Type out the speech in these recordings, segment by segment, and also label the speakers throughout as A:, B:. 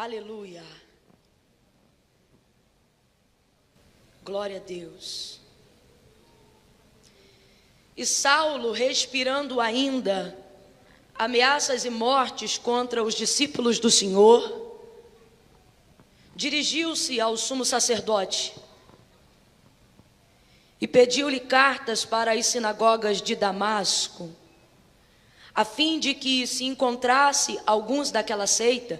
A: Aleluia. Glória a Deus. E Saulo, respirando ainda ameaças e mortes contra os discípulos do Senhor, dirigiu-se ao sumo sacerdote e pediu-lhe cartas para as sinagogas de Damasco, a fim de que, se encontrasse alguns daquela seita,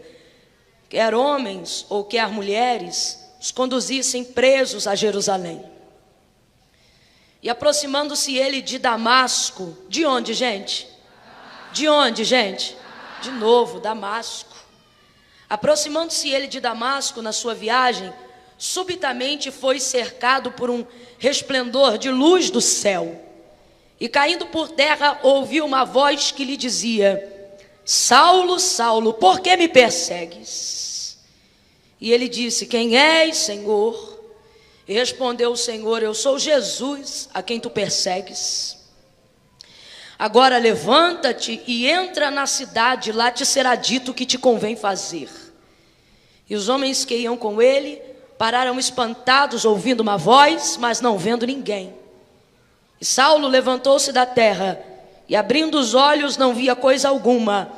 A: quer homens ou quer mulheres, os conduzissem presos a Jerusalém. E aproximando-se ele de Damasco, de onde, gente? De onde, gente? De novo, Damasco. Aproximando-se ele de Damasco na sua viagem, subitamente foi cercado por um resplendor de luz do céu. E caindo por terra, ouviu uma voz que lhe dizia: Saulo, Saulo, por que me persegues? E ele disse: Quem és, Senhor? E respondeu o Senhor: Eu sou Jesus, a quem tu persegues. Agora levanta-te e entra na cidade, lá te será dito o que te convém fazer. E os homens que iam com ele pararam espantados, ouvindo uma voz, mas não vendo ninguém. E Saulo levantou-se da terra, e abrindo os olhos não via coisa alguma,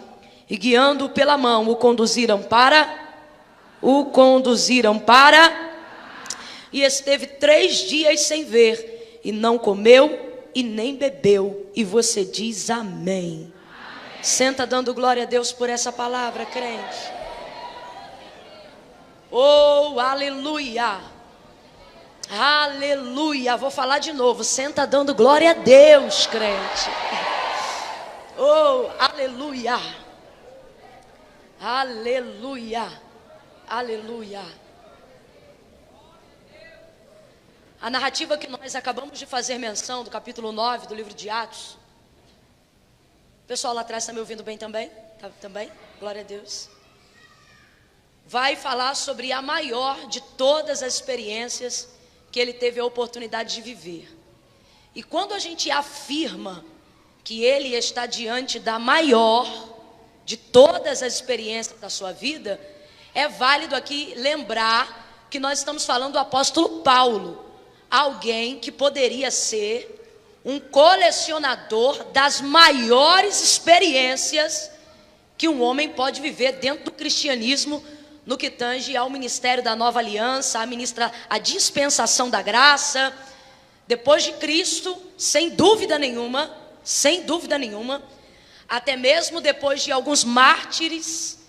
A: e guiando-o pela mão, o conduziram para, e esteve 3 dias sem ver, e não comeu e nem bebeu. E você diz amém. Senta dando glória a Deus por essa palavra, crente. Oh, aleluia. Aleluia. Vou falar de novo. Senta dando glória a Deus, crente. Oh, aleluia. Aleluia. Aleluia. A narrativa que nós acabamos de fazer menção, do capítulo 9 do livro de Atos. O pessoal lá atrás está me ouvindo bem também? Também? Glória a Deus. Vai falar sobre a maior de todas as experiências que ele teve a oportunidade de viver. E quando a gente afirma que ele está diante da maior de todas as experiências da sua vida, é válido aqui lembrar que nós estamos falando do apóstolo Paulo, alguém que poderia ser um colecionador das maiores experiências que um homem pode viver dentro do cristianismo, no que tange ao ministério da nova aliança, a dispensação da graça. Depois de Cristo, sem dúvida nenhuma, até mesmo depois de alguns mártires,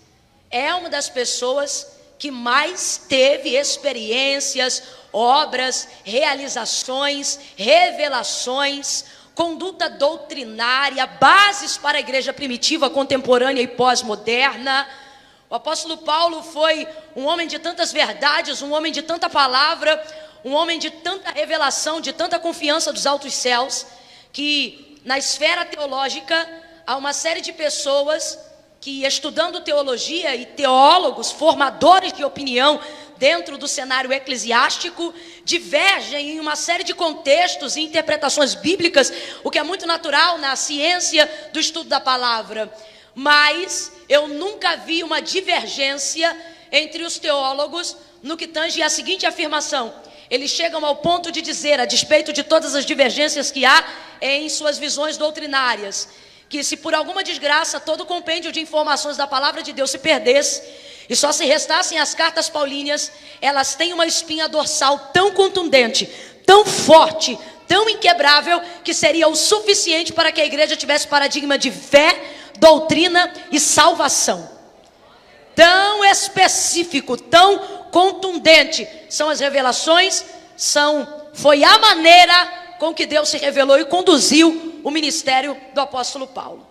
A: é uma das pessoas que mais teve experiências, obras, realizações, revelações, conduta doutrinária, bases para a igreja primitiva, contemporânea e pós-moderna. O apóstolo Paulo foi um homem de tantas verdades, um homem de tanta palavra, um homem de tanta revelação, de tanta confiança dos altos céus, que na esfera teológica há uma série de pessoas que, estudando teologia, e teólogos, formadores de opinião dentro do cenário eclesiástico, divergem em uma série de contextos e interpretações bíblicas, o que é muito natural na ciência do estudo da palavra. Mas eu nunca vi uma divergência entre os teólogos no que tange a seguinte afirmação: eles chegam ao ponto de dizer, a despeito de todas as divergências que há em suas visões doutrinárias, que se por alguma desgraça todo o compêndio de informações da palavra de Deus se perdesse e só se restassem as cartas paulíneas, elas têm uma espinha dorsal tão contundente, tão forte, tão inquebrável, que seria o suficiente para que a igreja tivesse paradigma de fé, doutrina e salvação. Tão específico, tão contundente são as revelações, foi a maneira com que Deus se revelou e conduziu o ministério do apóstolo Paulo.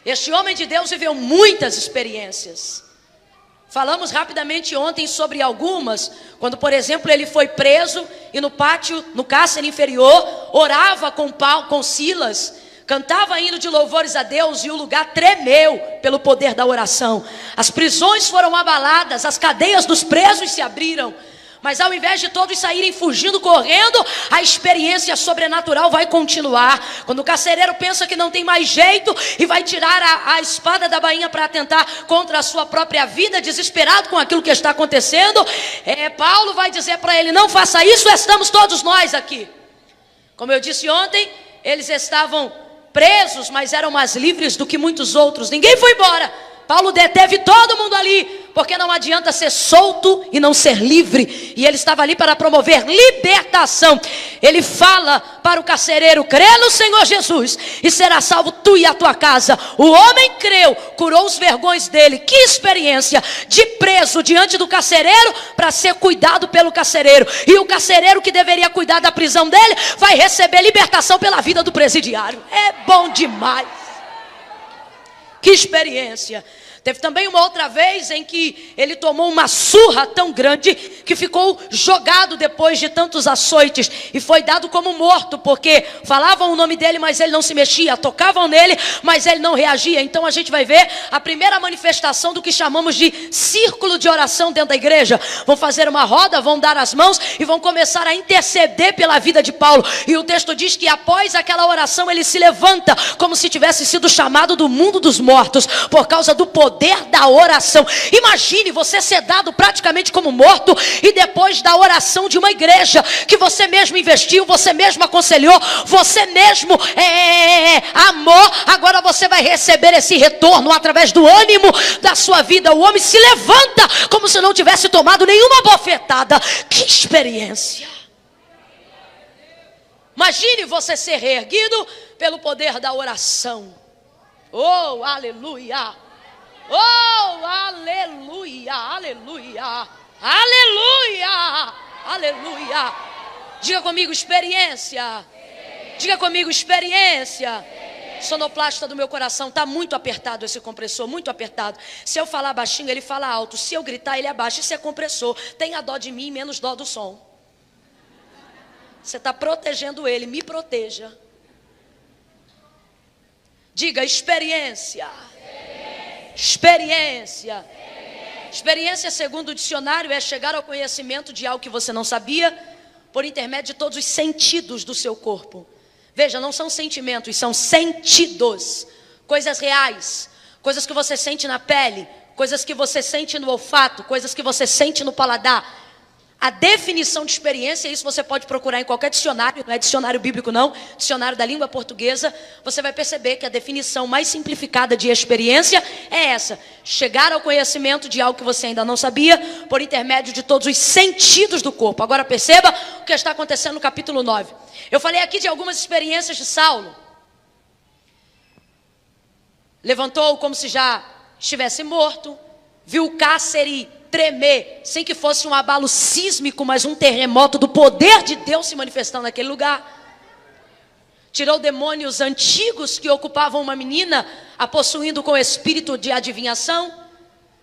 A: Este homem de Deus viveu muitas experiências. Falamos rapidamente ontem sobre algumas, quando, por exemplo, ele foi preso e no pátio, no cárcere inferior, orava com Silas, cantava hino de louvores a Deus e o lugar tremeu pelo poder da oração. As prisões foram abaladas, as cadeias dos presos se abriram, Mas ao invés de todos saírem fugindo, correndo, a experiência sobrenatural vai continuar. Quando o carcereiro pensa que não tem mais jeito e vai tirar a espada da bainha para atentar contra a sua própria vida, desesperado com aquilo que está acontecendo, Paulo vai dizer para ele: não faça isso, estamos todos nós aqui. Como eu disse ontem, eles estavam presos, mas eram mais livres do que muitos outros. Ninguém foi embora. Paulo deteve todo mundo ali, porque não adianta ser solto e não ser livre. E ele estava ali para promover libertação. Ele fala para o carcereiro: crê no Senhor Jesus e será salvo tu e a tua casa. O homem creu, curou os vergões dele. Que experiência de preso diante do carcereiro para ser cuidado pelo carcereiro. E o carcereiro que deveria cuidar da prisão dele vai receber libertação pela vida do presidiário. É bom demais. Que experiência. Teve também uma outra vez em que ele tomou uma surra tão grande que ficou jogado depois de tantos açoites e foi dado como morto, porque falavam o nome dele, mas ele não se mexia, tocavam nele, mas ele não reagia. Então a gente vai ver a primeira manifestação do que chamamos de círculo de oração dentro da igreja. Vão fazer uma roda, vão dar as mãos e vão começar a interceder pela vida de Paulo. E o texto diz que após aquela oração ele se levanta como se tivesse sido chamado do mundo dos mortos, por causa do poder da oração. Imagine você ser dado praticamente como morto, e depois da oração de uma igreja que você mesmo investiu, você mesmo aconselhou, você mesmo amou, agora você vai receber esse retorno através do ânimo da sua vida. O homem se levanta como se não tivesse tomado nenhuma bofetada. Que experiência! Imagine você ser reerguido pelo poder da oração. Oh, aleluia! Oh, aleluia, aleluia, aleluia, aleluia. Diga comigo, experiência. Diga comigo, experiência. Sonoplasta do meu coração, está muito apertado esse compressor, muito apertado. Se eu falar baixinho, ele fala alto. Se eu gritar, ele abaixa. Isso é compressor. Tenha dó de mim, menos dó do som. Você está protegendo ele, me proteja. Diga, experiência. Experiência. Experiência, segundo o dicionário, é chegar ao conhecimento de algo que você não sabia por intermédio de todos os sentidos do seu corpo. Veja, não são sentimentos, são sentidos. Coisas reais, coisas que você sente na pele, coisas que você sente no olfato, coisas que você sente no paladar. A definição de experiência, isso você pode procurar em qualquer dicionário, não é dicionário bíblico não, dicionário da língua portuguesa. Você vai perceber que a definição mais simplificada de experiência é essa: chegar ao conhecimento de algo que você ainda não sabia por intermédio de todos os sentidos do corpo. Agora perceba o que está acontecendo no capítulo 9. Eu falei aqui de algumas experiências de Saulo. Levantou como se já estivesse morto, viu o cárcere tremer, sem que fosse um abalo sísmico, mas um terremoto do poder de Deus se manifestando naquele lugar. Tirou demônios antigos que ocupavam uma menina, a possuindo com espírito de adivinhação.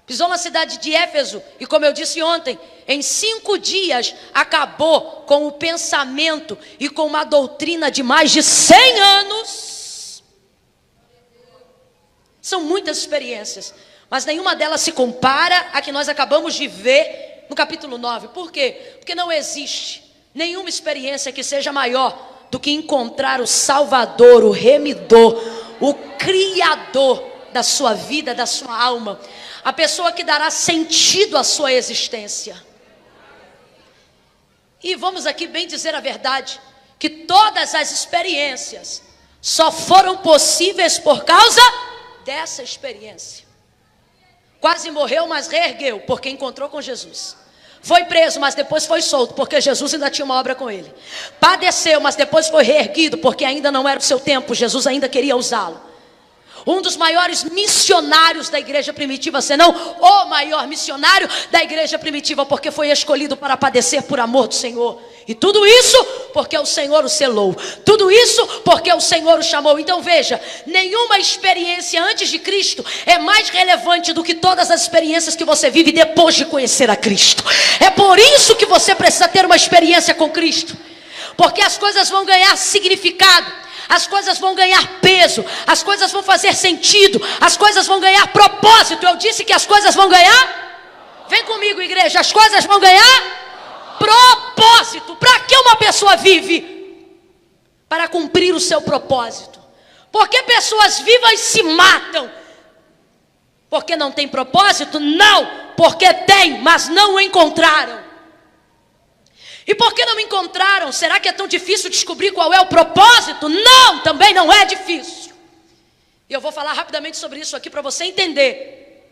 A: Pisou na cidade de Éfeso e, como eu disse ontem, em 5 dias acabou com o pensamento e com uma doutrina de mais de 100 anos. São muitas experiências, mas nenhuma delas se compara à que nós acabamos de ver no capítulo 9. Por quê? Porque não existe nenhuma experiência que seja maior do que encontrar o Salvador, o Remidor, o Criador da sua vida, da sua alma. A pessoa que dará sentido à sua existência. E vamos aqui bem dizer a verdade, que todas as experiências só foram possíveis por causa dessa experiência. Quase morreu, mas reergueu, porque encontrou com Jesus. Foi preso, mas depois foi solto, porque Jesus ainda tinha uma obra com ele. Padeceu, mas depois foi reerguido, porque ainda não era o seu tempo, Jesus ainda queria usá-lo. Um dos maiores missionários da igreja primitiva, senão o maior missionário da igreja primitiva, porque foi escolhido para padecer por amor do Senhor. E tudo isso porque o Senhor o selou. Tudo isso porque o Senhor o chamou. Então veja, nenhuma experiência antes de Cristo é mais relevante do que todas as experiências que você vive depois de conhecer a Cristo. É por isso que você precisa ter uma experiência com Cristo. Porque as coisas vão ganhar significado, as coisas vão ganhar peso, as coisas vão fazer sentido, as coisas vão ganhar propósito. Eu disse que as coisas vão ganhar. Vem comigo, igreja, as coisas vão ganhar. Propósito. Para que uma pessoa vive? Para cumprir o seu propósito. Por que pessoas vivas se matam? Porque não tem propósito? Não, porque tem, mas não o encontraram. E por que não encontraram? Será que é tão difícil descobrir qual é o propósito? Não, também não é difícil. E eu vou falar rapidamente sobre isso aqui para você entender.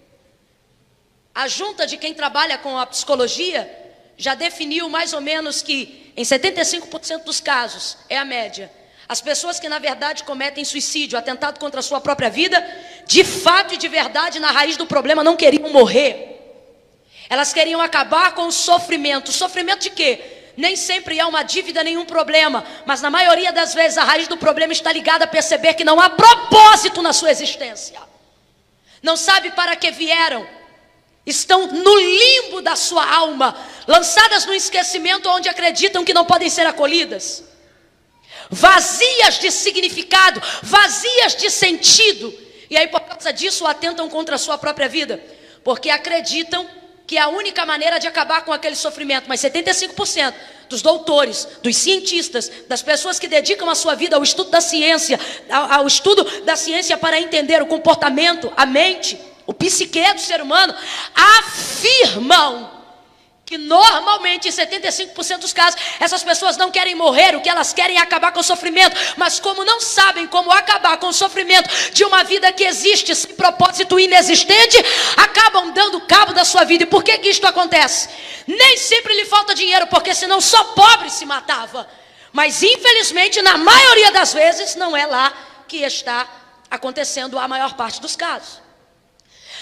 A: A junta de quem trabalha com a psicologia já definiu mais ou menos que em 75% dos casos, é a média, as pessoas que na verdade cometem suicídio, atentado contra a sua própria vida, de fato e de verdade, na raiz do problema, não queriam morrer. Elas queriam acabar com o sofrimento. Sofrimento de quê? Nem sempre é uma dívida, nenhum problema, mas na maioria das vezes a raiz do problema está ligada a perceber que não há propósito na sua existência. Não sabe para que vieram. Estão no limbo da sua alma, lançadas no esquecimento, onde acreditam que não podem ser acolhidas. Vazias de significado, vazias de sentido. E aí por causa disso atentam contra a sua própria vida, porque acreditam que é a única maneira de acabar com aquele sofrimento. Mas 75% dos doutores, dos cientistas, das pessoas que dedicam a sua vida ao estudo da ciência, ao estudo da ciência para entender o comportamento, a mente, o psique do ser humano, afirmam que normalmente em 75% dos casos essas pessoas não querem morrer, o que elas querem é acabar com o sofrimento. Mas como não sabem como acabar com o sofrimento de uma vida que existe sem propósito, inexistente, acabam dando cabo da sua vida. E por que isto acontece? Nem sempre lhe falta dinheiro, porque senão só pobre se matava. Mas infelizmente na maioria das vezes não é lá que está acontecendo a maior parte dos casos.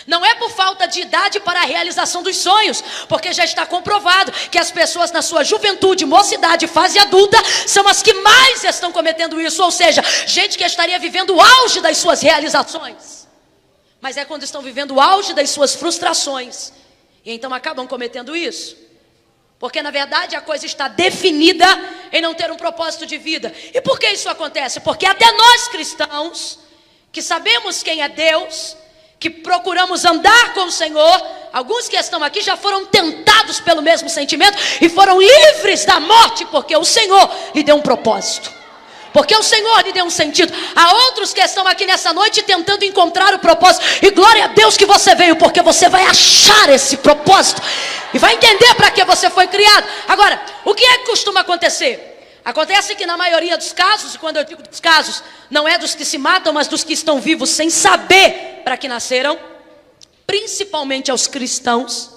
A: Não é por falta de idade para a realização dos sonhos, porque já está comprovado que as pessoas na sua juventude, mocidade, fase adulta, são as que mais estão cometendo isso. Ou seja, gente que estaria vivendo o auge das suas realizações, mas é quando estão vivendo o auge das suas frustrações, e então acabam cometendo isso. Porque na verdade a coisa está definida em não ter um propósito de vida. E por que isso acontece? Porque até nós cristãos, que sabemos quem é Deus, que procuramos andar com o Senhor, alguns que estão aqui já foram tentados pelo mesmo sentimento e foram livres da morte, porque o Senhor lhe deu um propósito, porque o Senhor lhe deu um sentido. Há outros que estão aqui nessa noite tentando encontrar o propósito, e glória a Deus que você veio, porque você vai achar esse propósito e vai entender para que você foi criado. Agora, o que é que costuma acontecer? Acontece que na maioria dos casos, e quando eu digo dos casos, não é dos que se matam, mas dos que estão vivos sem saber para que nasceram, principalmente aos cristãos,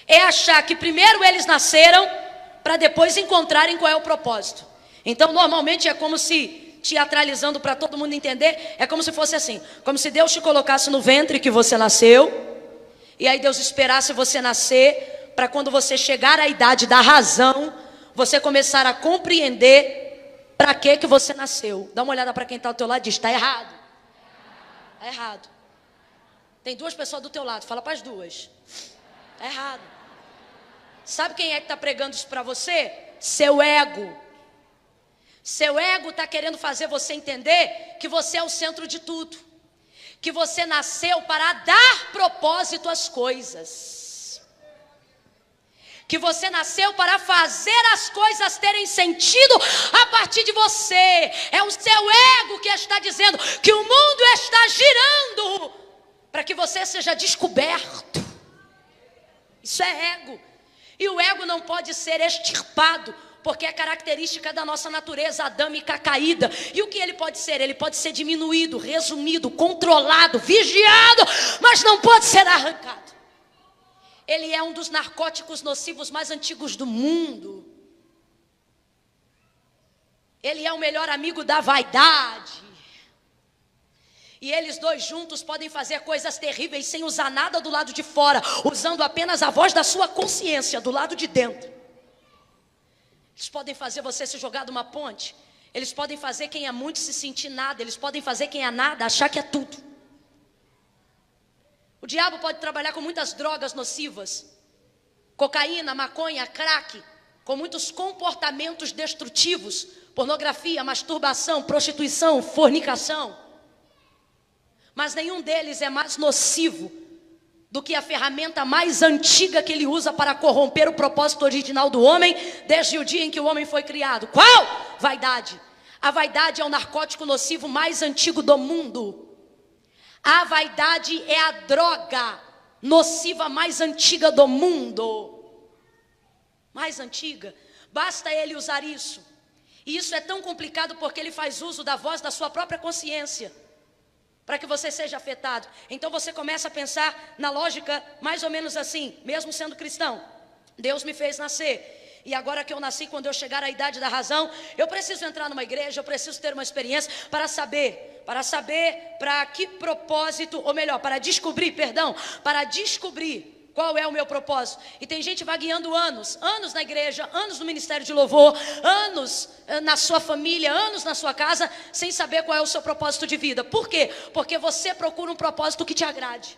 A: é achar que primeiro eles nasceram para depois encontrarem qual é o propósito. Então normalmente é como se, teatralizando para todo mundo entender, é como se fosse assim, como se Deus te colocasse no ventre que você nasceu, e aí Deus esperasse você nascer, para quando você chegar à idade da razão, você começar a compreender para que você nasceu. Dá uma olhada para quem está ao teu lado e diz: está errado. Está errado. Tem duas pessoas do teu lado, fala para as duas. Está errado. Sabe quem é que está pregando isso para você? Seu ego. Seu ego está querendo fazer você entender que você é o centro de tudo, que você nasceu para dar propósito às coisas, que você nasceu para fazer as coisas terem sentido a partir de você. É o seu ego que está dizendo que o mundo está girando para que você seja descoberto. Isso é ego. E o ego não pode ser extirpado, porque é característica da nossa natureza adâmica caída. E o que ele pode ser? Ele pode ser diminuído, resumido, controlado, vigiado, mas não pode ser arrancado. Ele é um dos narcóticos nocivos mais antigos do mundo. Ele é o melhor amigo da vaidade. E eles dois juntos podem fazer coisas terríveis sem usar nada do lado de fora, usando apenas a voz da sua consciência do lado de dentro. Eles podem fazer você se jogar de uma ponte. Eles podem fazer quem é muito se sentir nada. Eles podem fazer quem é nada achar que é tudo. O diabo pode trabalhar com muitas drogas nocivas, cocaína, maconha, crack, com muitos comportamentos destrutivos, pornografia, masturbação, prostituição, fornicação. Mas nenhum deles é mais nocivo do que a ferramenta mais antiga que ele usa para corromper o propósito original do homem, desde o dia em que o homem foi criado. Qual? Vaidade. A vaidade é o narcótico nocivo mais antigo do mundo. A vaidade é a droga nociva mais antiga do mundo. Mais antiga. Basta ele usar isso. E isso é tão complicado porque ele faz uso da voz da sua própria consciência, para que você seja afetado. Então você começa a pensar na lógica mais ou menos assim, mesmo sendo cristão. Deus me fez nascer, e agora que eu nasci, quando eu chegar à idade da razão, eu preciso entrar numa igreja, eu preciso ter uma experiência para saber para que propósito, ou melhor, para descobrir qual é o meu propósito. E tem gente vagueando anos na igreja, anos no ministério de louvor, anos na sua família, anos na sua casa, sem saber qual é o seu propósito de vida. Por quê? Porque você procura um propósito que te agrade.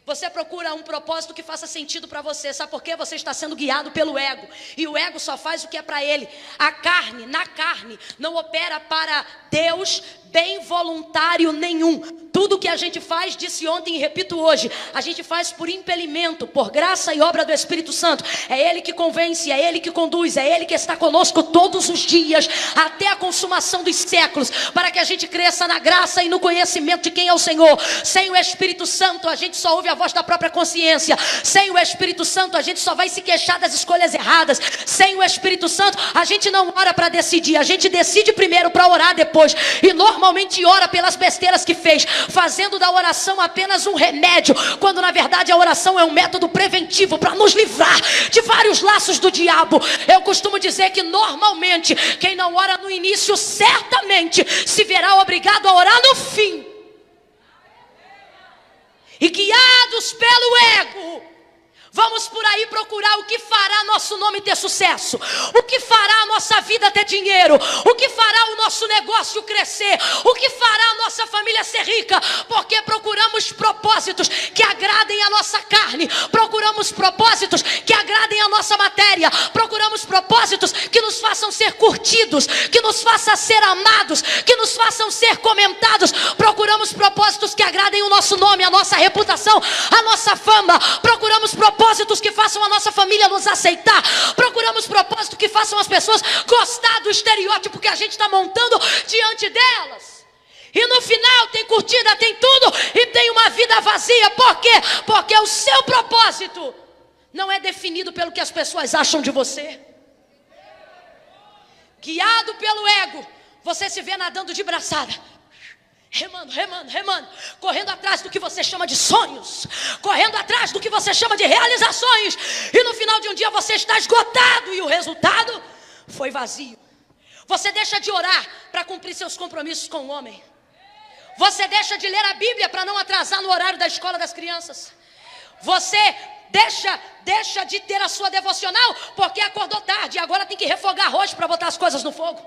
A: Você procura um propósito que faça sentido para você. Sabe por quê? Você está sendo guiado pelo ego. E o ego só faz o que é para ele. A carne, na carne, não opera para Deus bem voluntário nenhum. Tudo que a gente faz, disse ontem e repito hoje, a gente faz por impelimento, por graça e obra do Espírito Santo. É Ele que convence, é Ele que conduz, é Ele que está conosco todos os dias, até a consumação dos séculos, para que a gente cresça na graça e no conhecimento de quem é o Senhor. Sem o Espírito Santo, a gente só ouve a voz da própria consciência. Sem o Espírito Santo, a gente só vai se queixar das escolhas erradas. Sem o Espírito Santo, a gente não ora para decidir, a gente decide primeiro para orar depois. E normalmente ora pelas besteiras que fez, fazendo da oração apenas um remédio, quando na verdade a oração é um método preventivo para nos livrar de vários laços do diabo. Eu costumo dizer que normalmente quem não ora no início certamente se verá obrigado a orar no fim. E guiados pelo ego, vamos por aí procurar o que fará nosso nome ter sucesso, o que fará a nossa vida ter dinheiro, o que fará o nosso negócio crescer, o que fará a nossa família ser rica, porque procuramos propósitos que agradem a nossa carne, procuramos propósitos que agradem a nossa matéria, procuramos propósitos que nos façam ser curtidos, que nos façam ser amados, que nos façam ser comentados, procuramos propósitos que agradem o nosso nome, a nossa reputação, a nossa fama, procuramos propósitos que façam a nossa família nos aceitar, procuramos propósitos que façam as pessoas gostar do estereótipo que a gente está montando diante delas. E no final tem curtida, tem tudo e tem uma vida vazia. Por quê? Porque o seu propósito não é definido pelo que as pessoas acham de você. Guiado pelo ego, você se vê nadando de braçada, remando, correndo atrás do que você chama de sonhos, correndo atrás do que você chama de realizações, e no final de um dia você está esgotado e o resultado foi vazio. Você deixa de orar para cumprir seus compromissos com o homem. Você deixa de ler a Bíblia para não atrasar no horário da escola das crianças. Você deixa de ter a sua devocional porque acordou tarde e agora tem que refogar arroz para botar as coisas no fogo.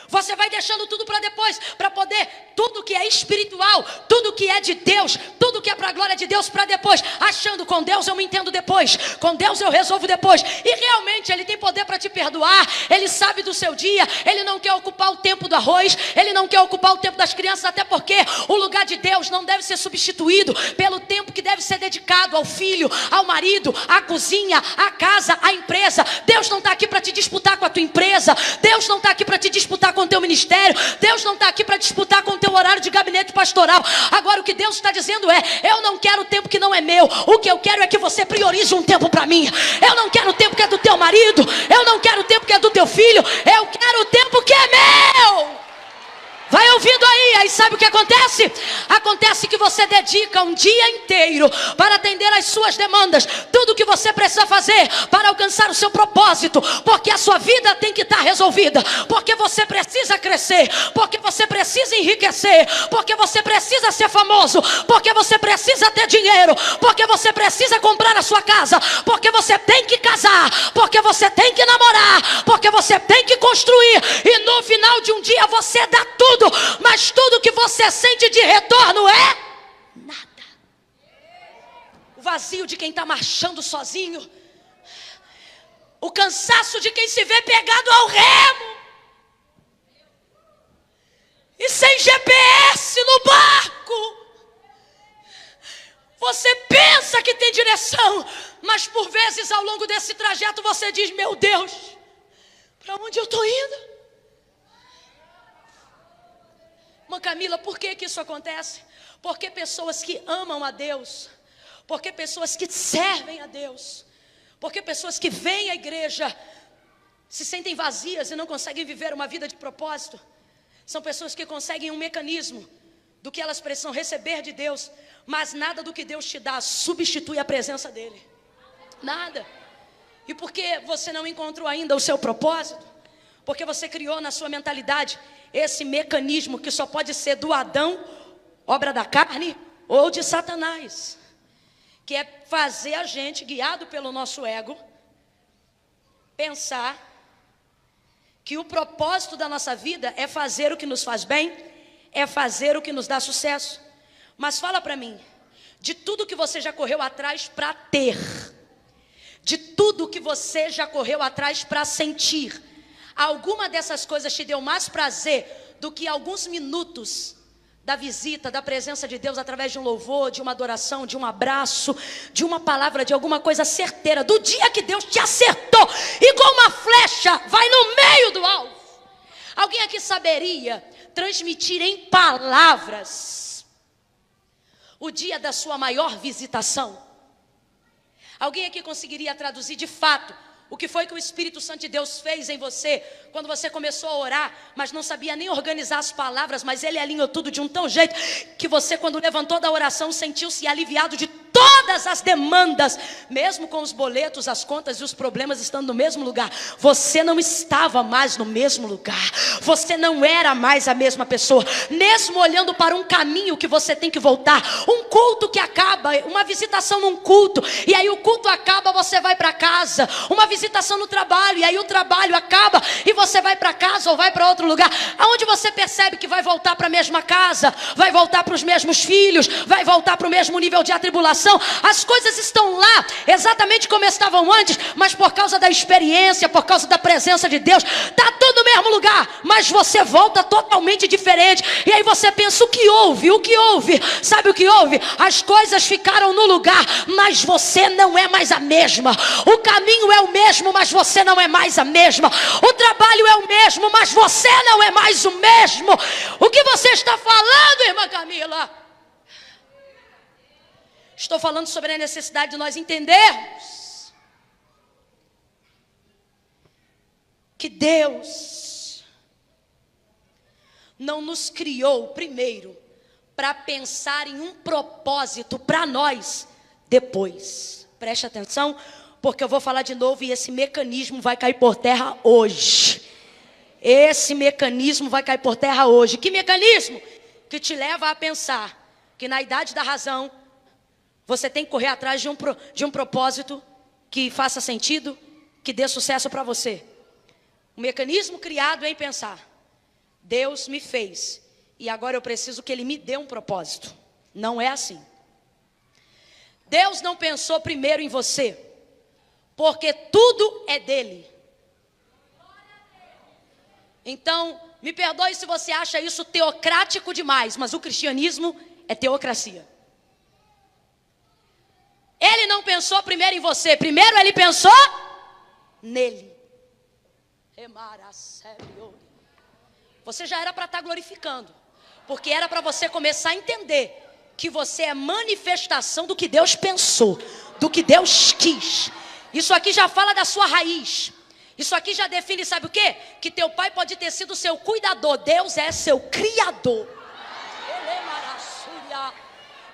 A: Você vai deixando tudo para depois, para poder, tudo que é espiritual, tudo que é de Deus, tudo que é para a glória de Deus para depois, achando com Deus eu me entendo depois, com Deus eu resolvo depois. E realmente Ele tem poder para te perdoar, Ele sabe do seu dia, Ele não quer ocupar o tempo do arroz, Ele não quer ocupar o tempo das crianças, até porque o lugar de Deus não deve ser substituído pelo tempo que deve ser dedicado ao filho, ao marido, à cozinha, à casa, à empresa. Deus não está aqui para te disputar com a tua empresa, Deus não está aqui para te disputar com o teu ministério, Deus não está aqui para disputar com o teu horário de gabinete pastoral. Agora o que Deus está dizendo é: eu não quero o tempo que não é meu, o que eu quero é que você priorize um tempo para mim. Eu não quero o tempo que é do teu marido, eu não quero o tempo que é do teu filho, eu quero o tempo que é meu. Vai ouvindo aí sabe o que acontece? Acontece que você dedica um dia inteiro para atender às suas demandas, tudo que você precisa fazer para alcançar o seu propósito, porque a sua vida tem que estar resolvida, porque você precisa crescer, porque você precisa enriquecer, porque você precisa ser famoso, porque você precisa ter dinheiro, porque você precisa comprar a sua casa, porque você tem que casar, porque você tem que namorar, porque você tem que construir, e no final de um dia você dá tudo, mas tudo que você sente de retorno é nada. O vazio de quem está marchando sozinho, o cansaço de quem se vê pegado ao remo e sem GPS no barco. Você pensa Mas por vezes ao longo desse trajeto você diz: meu Deus, para onde eu estou indo? Irmã Camila, por que isso acontece? Porque pessoas que amam a Deus, porque pessoas que servem a Deus, porque pessoas que vêm à igreja se sentem vazias e não conseguem viver uma vida de propósito. São pessoas que conseguem um mecanismo do que elas precisam receber de Deus, mas nada do que Deus te dá substitui a presença dele. Nada. E porque você não encontrou ainda o seu propósito, porque você criou na sua mentalidade esse mecanismo que só pode ser do Adão, obra da carne, ou de Satanás, que é fazer a gente, guiado pelo nosso ego, pensar que o propósito da nossa vida é fazer o que nos faz bem, é fazer o que nos dá sucesso. Mas fala para mim, de tudo que você já correu atrás para ter, de tudo que você já correu atrás para sentir, alguma dessas coisas te deu mais prazer do que alguns minutos da visita, da presença de Deus através de um louvor, de uma adoração, de um abraço, de uma palavra, de alguma coisa certeira, do dia que Deus te acertou, igual uma flecha, vai no meio do alvo. Alguém aqui saberia transmitir em palavras o dia da sua maior visitação? Alguém aqui conseguiria traduzir de fato o que foi que o Espírito Santo de Deus fez em você quando você começou a orar, mas não sabia nem organizar as palavras, mas Ele alinhou tudo de um tão jeito que você, quando levantou da oração, sentiu-se aliviado de todas as demandas, mesmo com os boletos, as contas e os problemas estando no mesmo lugar. Você não estava mais no mesmo lugar, você não era mais a mesma pessoa, mesmo olhando para um caminho que você tem que voltar, um culto que acaba, uma visitação num culto, e aí o culto acaba, você vai para casa, uma visitação no trabalho, e aí o trabalho acaba, e você vai para casa ou vai para outro lugar, aonde você percebe que vai voltar para a mesma casa, vai voltar para os mesmos filhos, vai voltar para o mesmo nível de atribulação. As coisas estão lá exatamente como estavam antes, mas por causa da experiência, por causa da presença de Deus, está tudo no mesmo lugar, mas você volta totalmente diferente. E aí você pensa: o que houve? O que houve? Sabe o que houve? As coisas ficaram no lugar, mas você não é mais a mesma. O caminho é o mesmo, mas você não é mais a mesma. O trabalho é o mesmo, mas você não é mais o mesmo. O que você está falando, irmã Camila? Estou falando sobre a necessidade de nós entendermos que Deus não nos criou primeiro para pensar em um propósito para nós depois. Preste atenção, porque eu vou falar de novo e esse mecanismo vai cair por terra hoje. Esse mecanismo vai cair por terra hoje. Que mecanismo? Que te leva a pensar que na idade da razão você tem que correr atrás de um propósito que faça sentido, que dê sucesso para você. Um mecanismo criado em pensar: Deus me fez e agora eu preciso que Ele me dê um propósito. Não é assim. Deus não pensou primeiro em você, porque tudo é dele. Então, me perdoe se você acha isso teocrático demais, mas o cristianismo é teocracia. Ele não pensou primeiro em você, primeiro Ele pensou nele. Você já era para estar glorificando, porque era para você começar a entender que você é manifestação do que Deus pensou, do que Deus quis. Isso aqui já fala da sua raiz. Isso aqui já define, sabe o quê? Que teu pai pode ter sido seu cuidador, Deus é seu criador.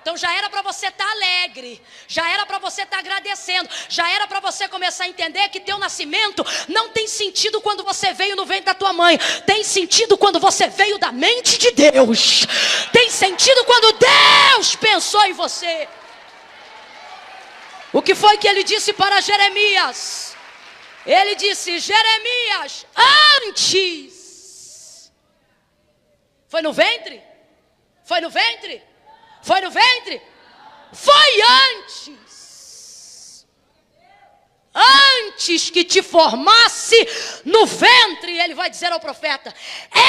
A: Então já era para você estar alegre, já era para você estar agradecendo, já era para você começar a entender que teu nascimento não tem sentido quando você veio no ventre da tua mãe, tem sentido quando você veio da mente de Deus, tem sentido quando Deus pensou em você. O que foi que Ele disse para Jeremias? Ele disse: Jeremias, antes. Foi no ventre? Foi no ventre? Foi no ventre? Foi antes. Antes que te formasse no ventre, ele vai dizer ao profeta: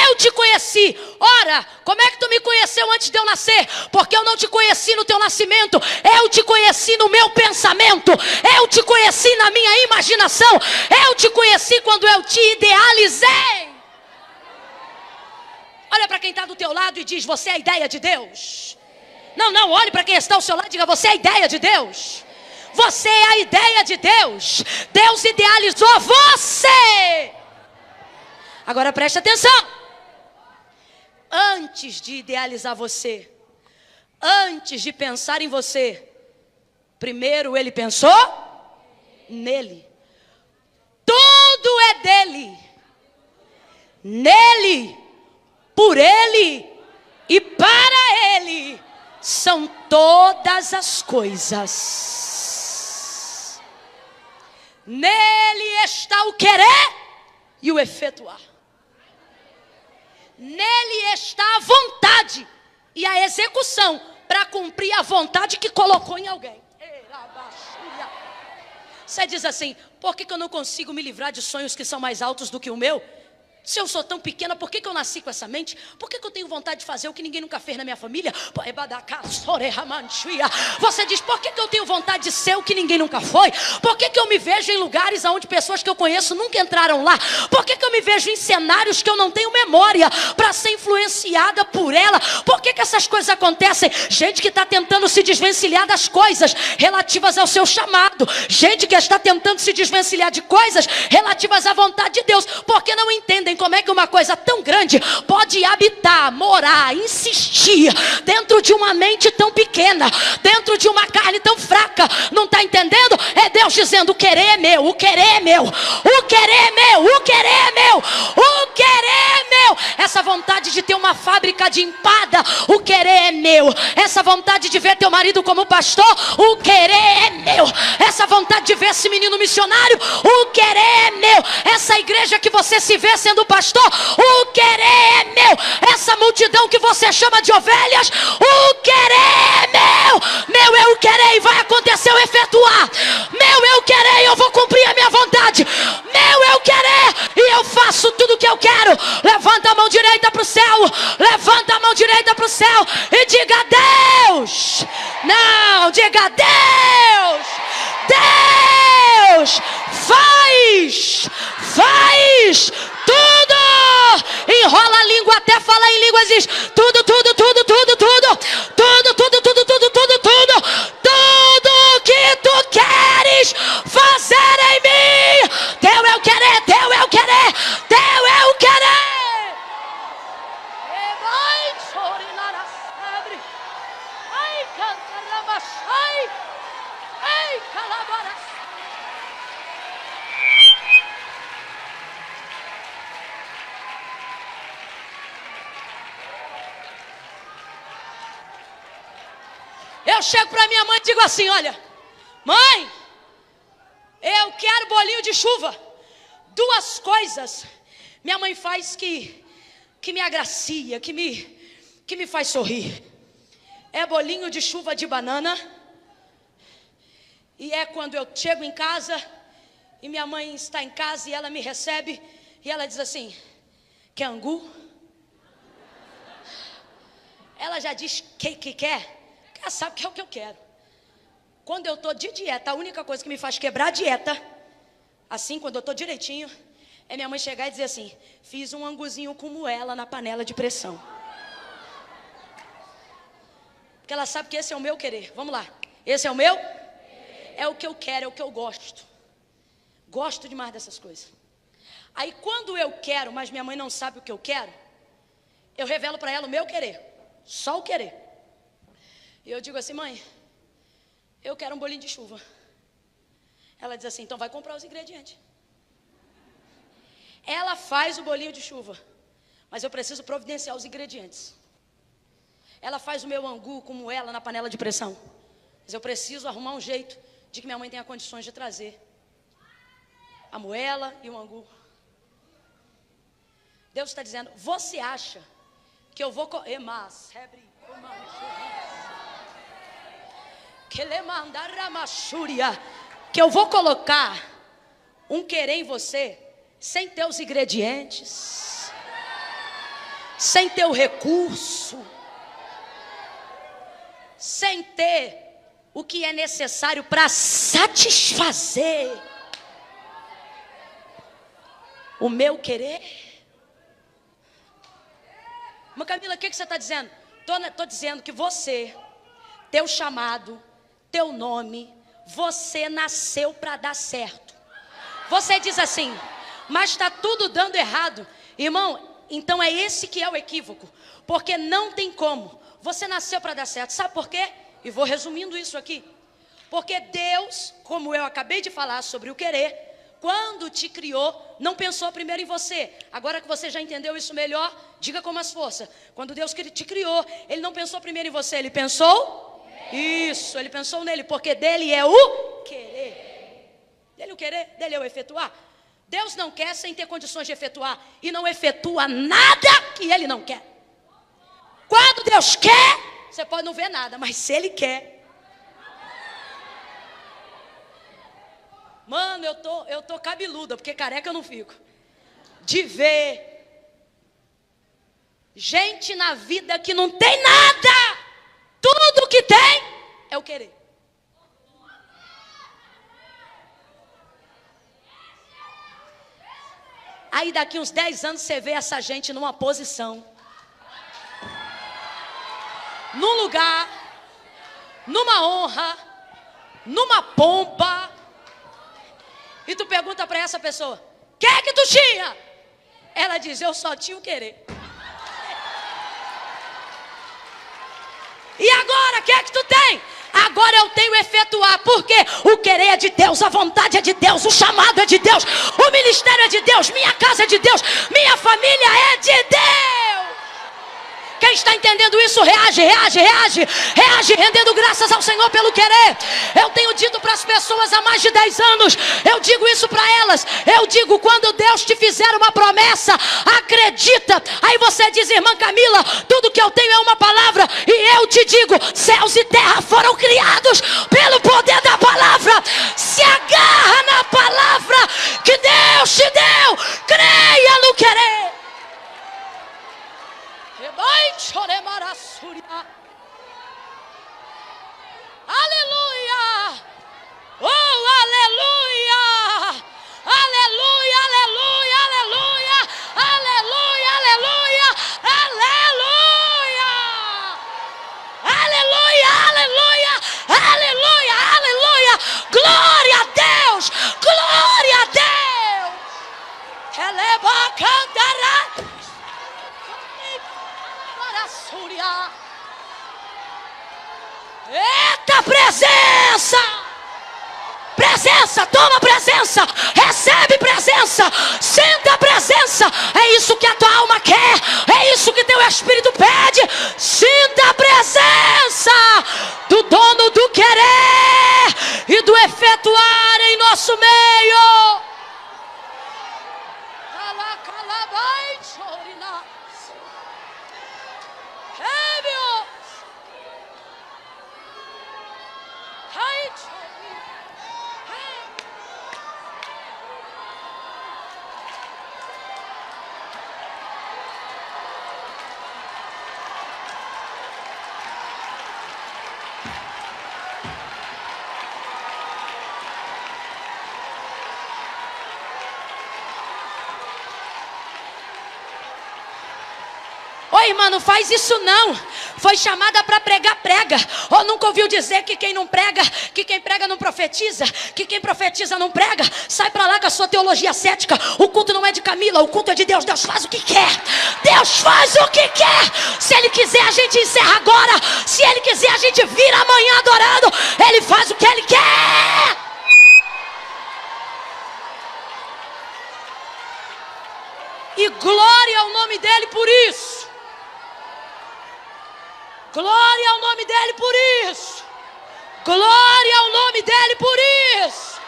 A: eu te conheci. Ora, como é que tu me conheceu antes de eu nascer? Porque eu não te conheci no teu nascimento, eu te conheci no meu pensamento, eu te conheci na minha imaginação, eu te conheci quando eu te idealizei. Olha para quem está do teu lado e diz: você é a ideia de Deus. Não, olhe para quem está ao seu lado e diga: você é a ideia de Deus. Você é a ideia de Deus. Deus idealizou você. Agora preste atenção. Antes de idealizar você, antes de pensar em você, primeiro ele pensou nele. Tudo é dele, nele, por ele e para ele são todas as coisas. Nele está o querer e o efetuar. Nele está a vontade e a execução para cumprir a vontade que colocou em alguém. Você diz assim: por que eu não consigo me livrar de sonhos que são mais altos do que o meu? Se eu sou tão pequena, por que eu nasci com essa mente? Por que eu tenho vontade de fazer o que ninguém nunca fez na minha família? Você diz: por que eu tenho vontade de ser o que ninguém nunca foi? Por que eu me vejo em lugares onde pessoas que eu conheço nunca entraram lá? Por que eu me vejo em cenários que eu não tenho memória para ser influenciada por ela? Por que essas coisas acontecem? Gente que está tentando se desvencilhar das coisas relativas ao seu chamado. Gente que está tentando se desvencilhar de coisas relativas à vontade de Deus. Porque não entendem como é que uma coisa tão grande pode habitar, morar, insistir dentro de uma mente tão pequena, dentro de uma carne tão fraca. Não está entendendo? É Deus dizendo: o querer é meu, o querer é meu, o querer é meu, o querer é meu, o querer é meu. Essa vontade de ter uma fábrica de empada, o querer é meu. Essa vontade de ver teu marido como pastor, o querer é meu. Essa vontade de ver esse menino missionário, o querer é meu. Essa igreja que você se vê sendo pastor, o querer é meu. Essa multidão que você chama de ovelhas, o querer é meu. Meu é o querer e vai acontecer o efetuar. Meu é o querer e eu vou cumprir a minha vontade. Meu é o querer e eu faço tudo o que eu quero. Levanta a mão direita para o céu. Levanta a mão direita para o céu e diga: Deus. Não, diga: Deus. Deus faz tudo. Enrola a língua até falar em línguas. Diz: tudo, tudo, tudo, tudo, tudo, tudo, tudo, tudo, tudo, tudo, tudo, tudo que tu queres fazer em mim. Teu é o querer, teu é o querer, teu é o querer. Ai, cantarabachai. Ai, calabara. Eu chego para minha mãe e digo assim: olha, mãe, eu quero bolinho de chuva. Duas coisas minha mãe faz que me agracia, que me faz sorrir. É bolinho de chuva de banana. E é quando eu chego em casa e minha mãe está em casa e ela me recebe e ela diz assim: quer angu? Ela já diz que quer. Ela sabe que é o que eu quero. Quando eu estou de dieta, a única coisa que me faz quebrar a dieta, assim, quando eu estou direitinho, é minha mãe chegar e dizer assim: fiz um anguzinho com moela na panela de pressão. Porque ela sabe que esse é o meu querer. Vamos lá. Esse é o meu? É o que eu quero, é o que eu gosto. Gosto demais dessas coisas. Aí quando eu quero, mas minha mãe não sabe o que eu quero, eu revelo para ela o meu querer. Só o querer. E eu digo assim: mãe, eu quero um bolinho de chuva. Ela diz assim: então vai comprar os ingredientes. Ela faz o bolinho de chuva, mas eu preciso providenciar os ingredientes. Ela faz o meu angu com moela na panela de pressão, mas eu preciso arrumar um jeito de que minha mãe tenha condições de trazer a moela e o angu. Deus está dizendo: você acha que eu vou que eu vou colocar um querer em você, sem ter os ingredientes, sem ter o recurso, sem ter o que é necessário para satisfazer o meu querer. Mas Camila, o que você está dizendo? Estou dizendo que você, teu chamado, teu nome, você nasceu para dar certo. Você diz assim, mas está tudo dando errado. Irmão, então é esse que é o equívoco. Porque não tem como. Você nasceu para dar certo. Sabe por quê? E vou resumindo isso aqui. Porque Deus, como eu acabei de falar sobre o querer, quando te criou, não pensou primeiro em você. Agora que você já entendeu isso melhor, diga com mais força. Quando Deus te criou, Ele não pensou primeiro em você, Ele pensou? Isso, Ele pensou nele, porque dele é o querer. Dele é o querer, dele é o efetuar. Deus não quer sem ter condições de efetuar. E não efetua nada que Ele não quer. Quando Deus quer, você pode não ver nada, mas se Ele quer. Mano, eu tô cabeluda, porque careca eu não fico. De ver gente na vida que não tem nada. Tudo que tem é o querer. Aí daqui uns 10 anos você vê essa gente numa posição, num lugar, numa honra, numa pompa. E tu pergunta para essa pessoa, o que é que tu tinha? Ela diz, eu só tinha o querer. E agora, o que é que tu tem? Agora eu tenho efetuar, porque o querer é de Deus, a vontade é de Deus, o chamado é de Deus, o ministério é de Deus, minha casa é de Deus, minha família é de Deus. Quem está entendendo isso, reage, rendendo graças ao Senhor pelo querer. Eu tenho dito para as pessoas há mais de 10 anos, eu digo isso para elas, eu digo, quando Deus te fizer uma promessa, acredita. Aí você diz, irmã Camila, tudo que eu tenho é uma palavra, e eu te digo, céus e terra foram criados pelo poder da palavra. Se agarra na palavra que Deus te deu, creia no querer. Aleluia! Oh, aleluia! Aleluia, aleluia, aleluia! Aleluia, aleluia! Aleluia! Aleluia, aleluia! Aleluia, aleluia! Glória a Deus! Glória a Deus! Eleba cantará. Eita presença! Presença, toma presença, recebe presença, sinta a presença. É isso que a tua alma quer, é isso que teu espírito pede. Sinta a presença do dono do querer e do efetuar em nosso meio. Oi, irmã, não faz isso não. Foi chamada para pregar, prega. Ou nunca ouviu dizer que quem não prega, que quem prega não profetiza, que quem profetiza não prega? Sai para lá com a sua teologia cética. O culto não é de Camila, o culto é de Deus. Deus faz o que quer. Deus faz o que quer. Se Ele quiser, a gente encerra agora. Se Ele quiser, a gente vira amanhã adorando. Ele faz o que Ele quer. E glória ao nome dEle por isso. Glória ao nome dEle por isso. Glória ao nome dEle por isso.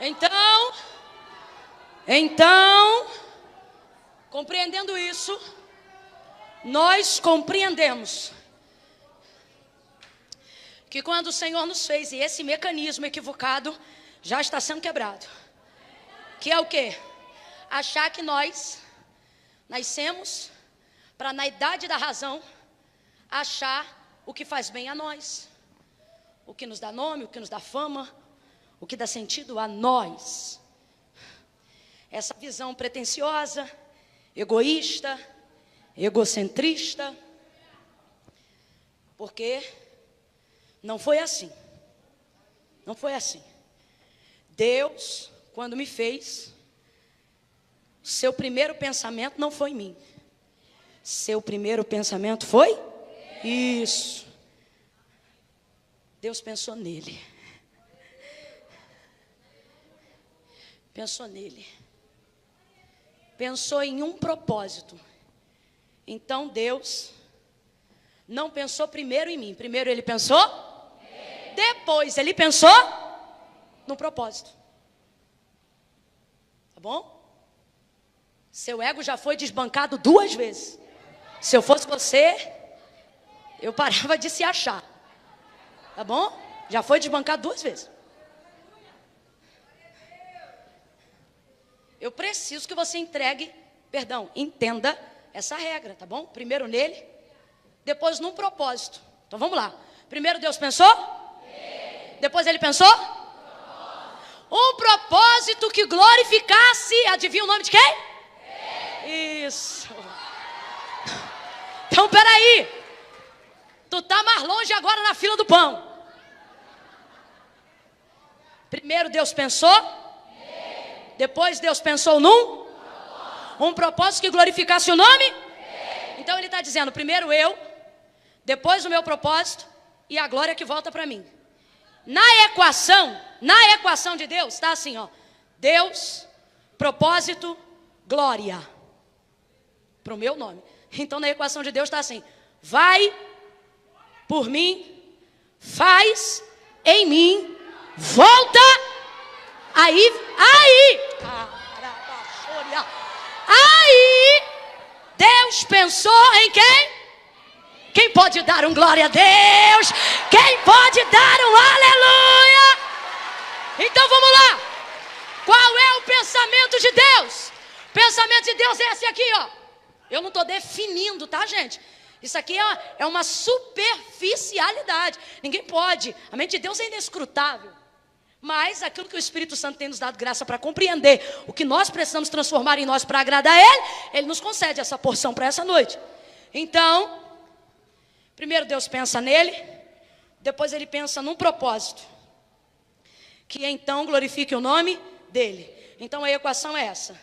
A: Então, Então, compreendendo isso, nós compreendemos que quando o Senhor nos fez, e esse mecanismo equivocado já está sendo quebrado, que é o quê? Achar que nós nascemos para, na idade da razão, achar o que faz bem a nós, o que nos dá nome, o que nos dá fama, o que dá sentido a nós. Essa visão pretensiosa, egoísta, egocentrista, porque não foi assim. Não foi assim. Deus, quando me fez, seu primeiro pensamento não foi em mim. Seu primeiro pensamento foi? Isso. Deus pensou nele. Pensou nele. Pensou em um propósito. Então Deus não pensou primeiro em mim. Primeiro ele pensou? Depois ele pensou no propósito. Tá bom? Seu ego já foi desbancado 2 vezes. Se eu fosse você, eu parava de se achar. Tá bom? Já foi desbancado 2 vezes. Eu preciso que você entenda essa regra, tá bom? Primeiro nele, depois num propósito. Então vamos lá. Primeiro Deus pensou? Depois ele pensou? Um propósito que glorificasse, adivinha o nome de quem? Isso. Então peraí. Tu tá mais longe agora na fila do pão. Primeiro Deus pensou? Depois Deus pensou num um propósito que glorificasse o nome? Então ele está dizendo, primeiro eu, depois o meu propósito e a glória que volta para mim. Na equação de Deus, está assim, ó. Deus, propósito, glória. Para o meu nome. Então na equação de Deus está assim, vai por mim, faz em mim, volta. Aí, Deus pensou em quem? Quem pode dar um glória a Deus? Quem pode dar um aleluia? Então vamos lá. Qual é o pensamento de Deus? O pensamento de Deus é esse aqui, ó. Eu não estou definindo, tá, gente? Isso aqui é uma superficialidade. Ninguém pode. A mente de Deus é inescrutável. Mas aquilo que o Espírito Santo tem nos dado graça para compreender, o que nós precisamos transformar em nós para agradar a Ele, Ele nos concede essa porção para essa noite. Então, primeiro Deus pensa nele, depois Ele pensa num propósito, que então glorifique o nome dEle. Então a equação é essa.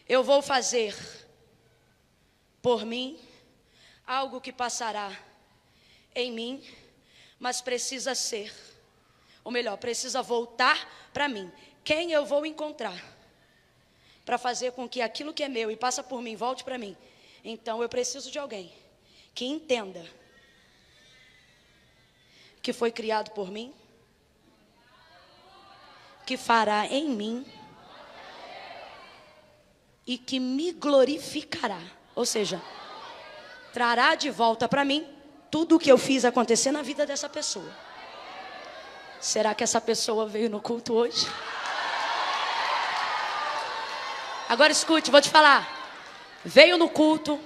A: Eu vou fazer por mim algo que passará em mim, mas precisa ser, ou melhor, precisa voltar para mim. Quem eu vou encontrar para fazer com que aquilo que é meu e passa por mim volte para mim? Então eu preciso de alguém que entenda que foi criado por mim, que fará em mim e que me glorificará. Ou seja, trará de volta para mim tudo o que eu fiz acontecer na vida dessa pessoa. Será que essa pessoa veio no culto hoje? Agora escute, vou te falar. Veio no culto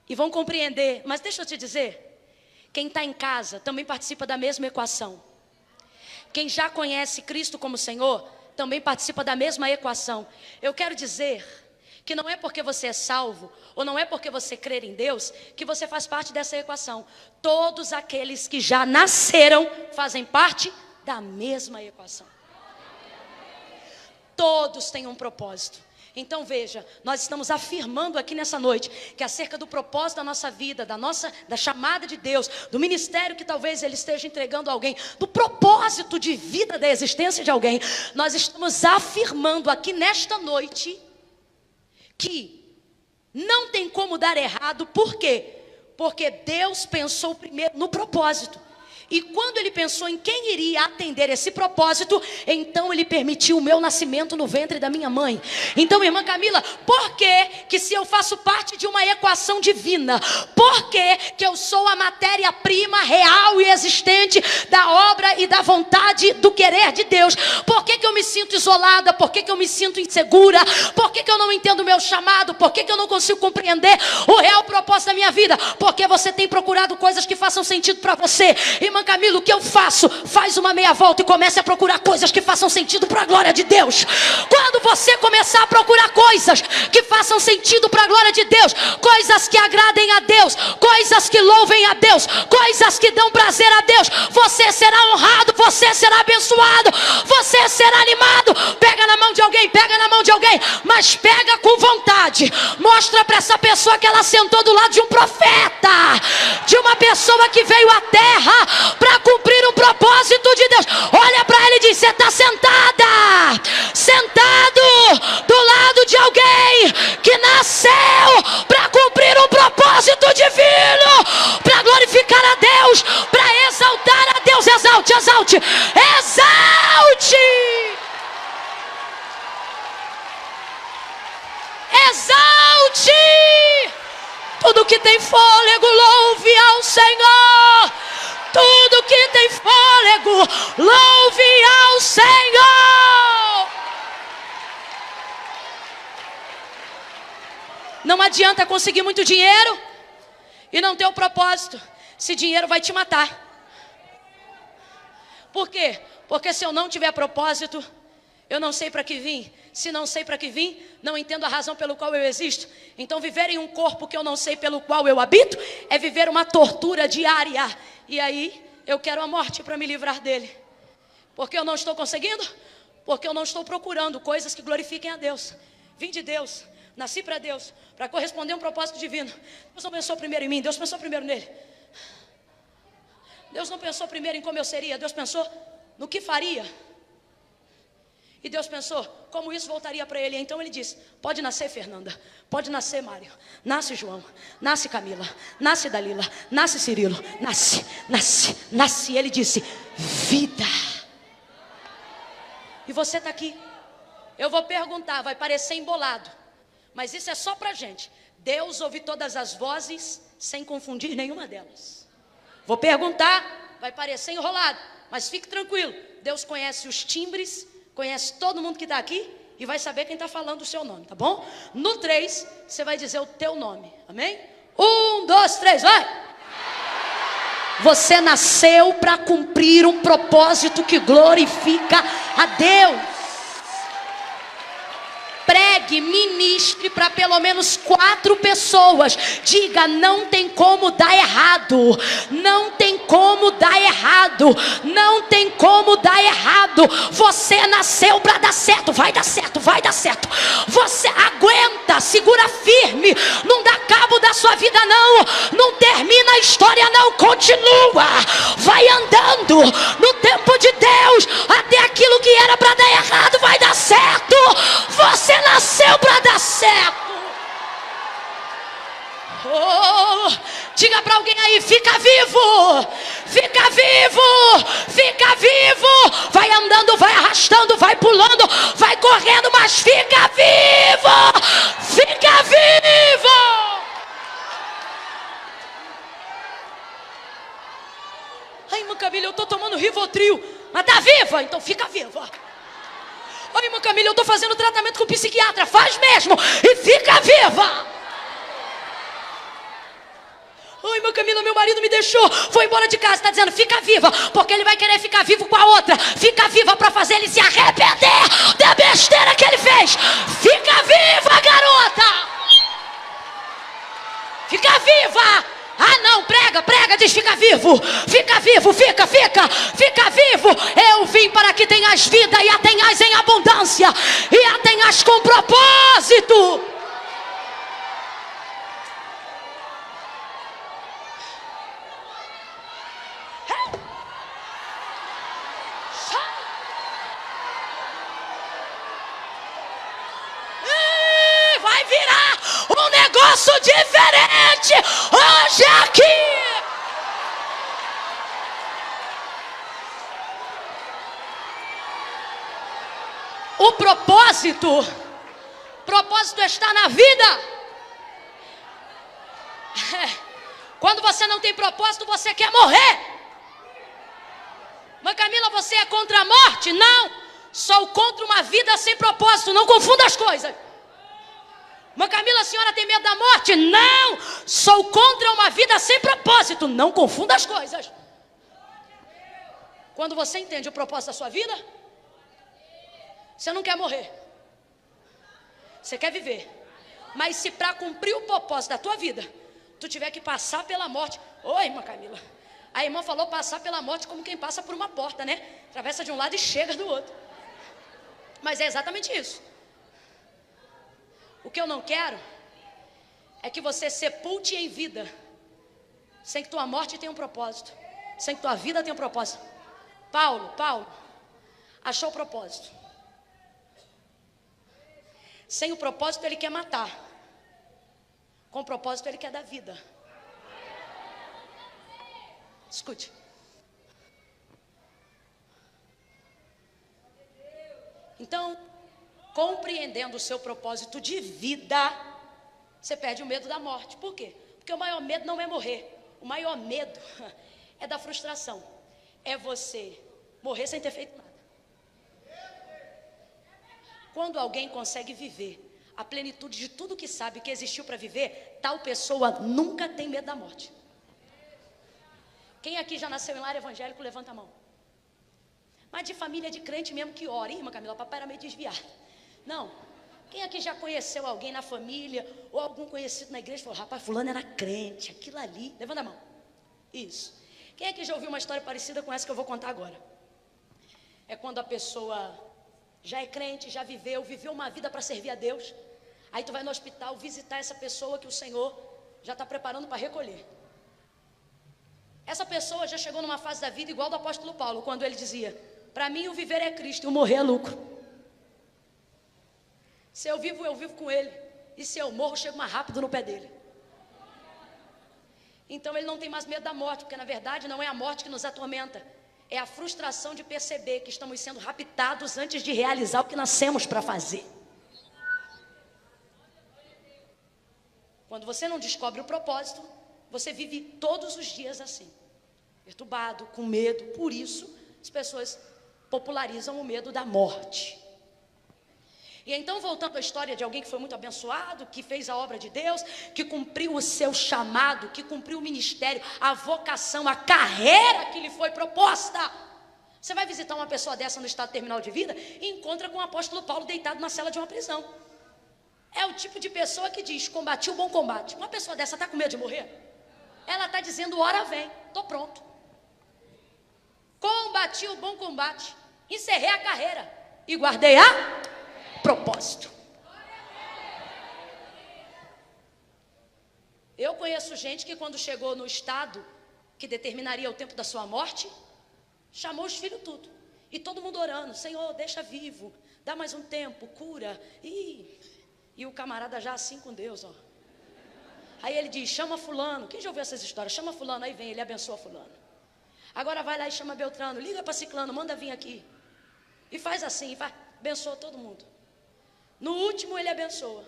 A: e vão compreender. Mas deixa eu te dizer, quem está em casa também participa da mesma equação. Quem já conhece Cristo como Senhor também participa da mesma equação. Eu quero dizer que não é porque você é salvo, ou não é porque você crer em Deus, que você faz parte dessa equação. Todos aqueles que já nasceram fazem parte da mesma equação. Todos têm um propósito. Então veja, nós estamos afirmando aqui nessa noite que acerca do propósito da nossa vida, da chamada de Deus, do ministério que talvez Ele esteja entregando a alguém, do propósito de vida da existência de alguém, nós estamos afirmando aqui nesta noite que não tem como dar errado. Por quê? Porque Deus pensou primeiro no propósito. E quando ele pensou em quem iria atender esse propósito, então ele permitiu o meu nascimento no ventre da minha mãe. Então, irmã Camila, por que se eu faço parte de uma equação divina, por que eu sou a matéria-prima real e existente da obra e da vontade do querer de Deus? Por que eu me sinto isolada? Por que eu me sinto insegura? Por que eu não entendo o meu chamado? Por que eu não consigo compreender o real propósito da minha vida? Porque você tem procurado coisas que façam sentido para você. Irmã Camila, o que eu faço? Faz uma meia volta e comece a procurar coisas que façam sentido para a glória de Deus. Quando você começar a procurar coisas que façam sentido para a glória de Deus, coisas que agradem a Deus, coisas que louvem a Deus, coisas que dão prazer a Deus, você será honrado, você será abençoado, você será animado. Pega na mão de alguém, mas pega com vontade. Mostra para essa pessoa que ela sentou do lado de um profeta, de uma pessoa que veio à terra para cumprir um propósito de Deus. Olha para ele e diz: você está sentado do lado de alguém que nasceu para cumprir um propósito divino, para glorificar a Deus, para exaltar a Deus. Exalte, exalte, exalte, exalte. Tudo que tem fôlego, louve ao Senhor. Tudo que tem fôlego, louve ao Senhor. Não adianta conseguir muito dinheiro e não ter o propósito. Esse dinheiro vai te matar. Por quê? Porque se eu não tiver propósito, eu não sei para que vim. Se não sei para que vim, não entendo a razão pelo qual eu existo. Então viver em um corpo que eu não sei pelo qual eu habito é viver uma tortura diária. E aí eu quero a morte para me livrar dele. Porque eu não estou conseguindo? Porque eu não estou procurando coisas que glorifiquem a Deus. Vim de Deus, nasci para Deus, para corresponder a um propósito divino. Deus não pensou primeiro em mim, Deus pensou primeiro nele. Deus não pensou primeiro em como eu seria, Deus pensou no que faria. E Deus pensou como isso voltaria para ele. Então ele disse: pode nascer Fernanda, pode nascer Mário, nasce João, nasce Camila, nasce Dalila, nasce Cirilo, nasce. Ele disse: vida. E você está aqui. Eu vou perguntar, vai parecer embolado, mas isso é só para gente. Deus ouve todas as vozes sem confundir nenhuma delas. Vou perguntar, vai parecer enrolado, mas fique tranquilo. Deus conhece os timbres, conhece todo mundo que está aqui e vai saber quem está falando o seu nome, tá bom? No 3, você vai dizer o teu nome, amém? 1, 2, 3, vai! Você nasceu para cumprir um propósito que glorifica a Deus. Pregue, ministre para pelo menos 4 pessoas. Diga: não tem como dar errado. Não tem como dar errado. Não tem como dar errado. Você nasceu para dar certo. Vai dar certo, vai dar certo. Você aguenta, segura firme. Não dá cabo da sua vida não. Não termina a história não. Continua. Vai andando no tempo de Deus. Até aquilo que era para dar errado vai dar certo. Você nasceu para dar certo. Oh, diga para alguém aí: fica vivo, fica vivo, fica vivo. Vai andando, vai arrastando, vai pulando, vai correndo, mas fica vivo, fica vivo. Ai, irmã Camila, eu estou tomando Rivotril, mas tá viva, então fica viva. Oi, irmã Camila, eu estou fazendo tratamento com psiquiatra. Faz mesmo e fica viva. Oi, irmã Camila, meu marido me deixou, foi embora de casa. Está dizendo: fica viva, porque ele vai querer ficar vivo com a outra. Fica viva para fazer ele se arrepender da besteira que ele fez. Fica viva, garota. Fica viva. Ah não, prega, diz: fica vivo, fica vivo, fica vivo. Eu vim para que tenhas vida e a tenhas em abundância, e a tenhas com propósito. Vai virar um negócio diferente hoje aqui. O propósito está na vida. Quando você não tem propósito, você quer morrer. Mas Camila, você é contra a morte? Não, sou contra uma vida sem propósito. Não confunda as coisas. Mas Camila, a senhora tem medo da morte? Não, sou contra uma vida sem propósito. Não confunda as coisas. Quando você entende o propósito da sua vida, você não quer morrer, você quer viver. Mas se para cumprir o propósito da tua vida, tu tiver que passar pela morte. Oi, irmã Camila, a irmã falou passar pela morte como quem passa por uma porta, né? Atravessa de um lado e chega do outro. Mas é exatamente isso. O que eu não quero é que você sepulte em vida, sem que tua morte tenha um propósito, sem que tua vida tenha um propósito. Paulo achou o propósito. Sem o propósito ele quer matar, com o propósito ele quer dar vida. Escute. Então, compreendendo o seu propósito de vida, você perde o medo da morte. Por quê? Porque o maior medo não é morrer. O maior medo é da frustração. É você morrer sem ter feito nada. Quando alguém consegue viver a plenitude de tudo que sabe que existiu para viver, tal pessoa nunca tem medo da morte. Quem aqui já nasceu em lar evangélico, levanta a mão. Mas de família de crente mesmo que ora. Ih, irmã Camila, papai era meio desviado. Não. Quem aqui já conheceu alguém na família ou algum conhecido na igreja e falou, rapaz, fulano era crente, aquilo ali. Levanta a mão. Isso. Quem aqui já ouviu uma história parecida com essa que eu vou contar agora? É quando a pessoa já é crente, já viveu uma vida para servir a Deus. Aí tu vai no hospital visitar essa pessoa que o Senhor já está preparando para recolher. Essa pessoa já chegou numa fase da vida igual do apóstolo Paulo, quando ele dizia, para mim o viver é Cristo e o morrer é lucro. Se eu vivo com ele. E se eu morro, eu chego mais rápido no pé dele. Então ele não tem mais medo da morte, porque na verdade não é a morte que nos atormenta, é a frustração de perceber que estamos sendo raptados antes de realizar o que nascemos para fazer. Quando você não descobre o propósito, você vive todos os dias assim, perturbado, com medo. Por isso as pessoas popularizam o medo da morte. E então, voltando à história de alguém que foi muito abençoado, que fez a obra de Deus, que cumpriu o seu chamado, que cumpriu o ministério, a vocação, a carreira que lhe foi proposta. Você vai visitar uma pessoa dessa no estado terminal de vida e encontra com o apóstolo Paulo deitado na cela de uma prisão. É o tipo de pessoa que diz, combati o bom combate. Uma pessoa dessa está com medo de morrer? Ela está dizendo, hora vem, estou pronto. Combati o bom combate, encerrei a carreira e guardei a propósito. Eu conheço gente que quando chegou no estado que determinaria o tempo da sua morte, chamou os filhos tudo. E todo mundo orando, Senhor, deixa vivo, dá mais um tempo, cura. E o camarada já assim com Deus, ó. Aí ele diz, chama fulano. Quem já ouviu essas histórias? Chama fulano, aí vem, ele abençoa fulano. Agora vai lá e chama Beltrano, liga para ciclano, manda vir aqui. E faz assim, abençoa todo mundo. No último ele abençoa.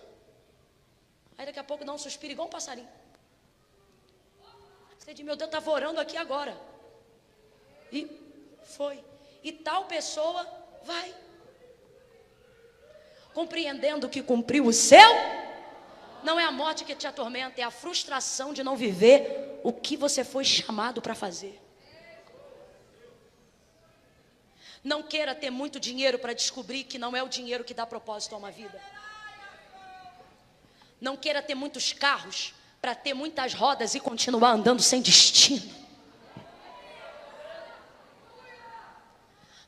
A: Aí daqui a pouco dá um suspiro igual um passarinho. Você diz, meu Deus, estava orando aqui agora. E foi. E tal pessoa vai. Compreendendo que cumpriu o seu, não é a morte que te atormenta, é a frustração de não viver o que você foi chamado para fazer. Não queira ter muito dinheiro para descobrir que não é o dinheiro que dá propósito a uma vida. Não queira ter muitos carros para ter muitas rodas e continuar andando sem destino.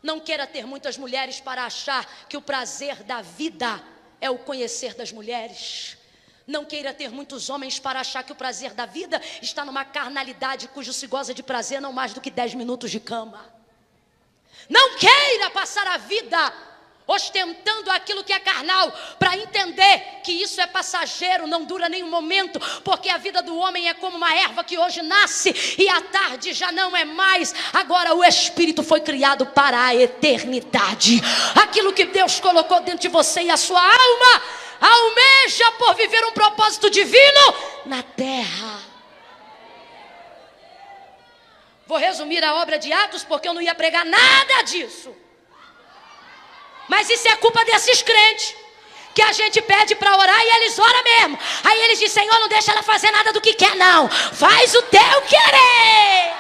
A: Não queira ter muitas mulheres para achar que o prazer da vida é o conhecer das mulheres. Não queira ter muitos homens para achar que o prazer da vida está numa carnalidade cujo se goza de prazer não mais do que 10 minutos de cama. Não queira passar a vida ostentando aquilo que é carnal, para entender que isso é passageiro, não dura nem um momento, porque a vida do homem é como uma erva que hoje nasce e à tarde já não é mais. Agora o espírito foi criado para a eternidade. Aquilo que Deus colocou dentro de você e a sua alma almeja por viver um propósito divino na terra. Vou resumir a obra de Atos, porque eu não ia pregar nada disso. Mas isso é culpa desses crentes, que a gente pede para orar e eles oram mesmo. Aí eles dizem: Senhor, não deixa ela fazer nada do que quer não, faz o teu querer.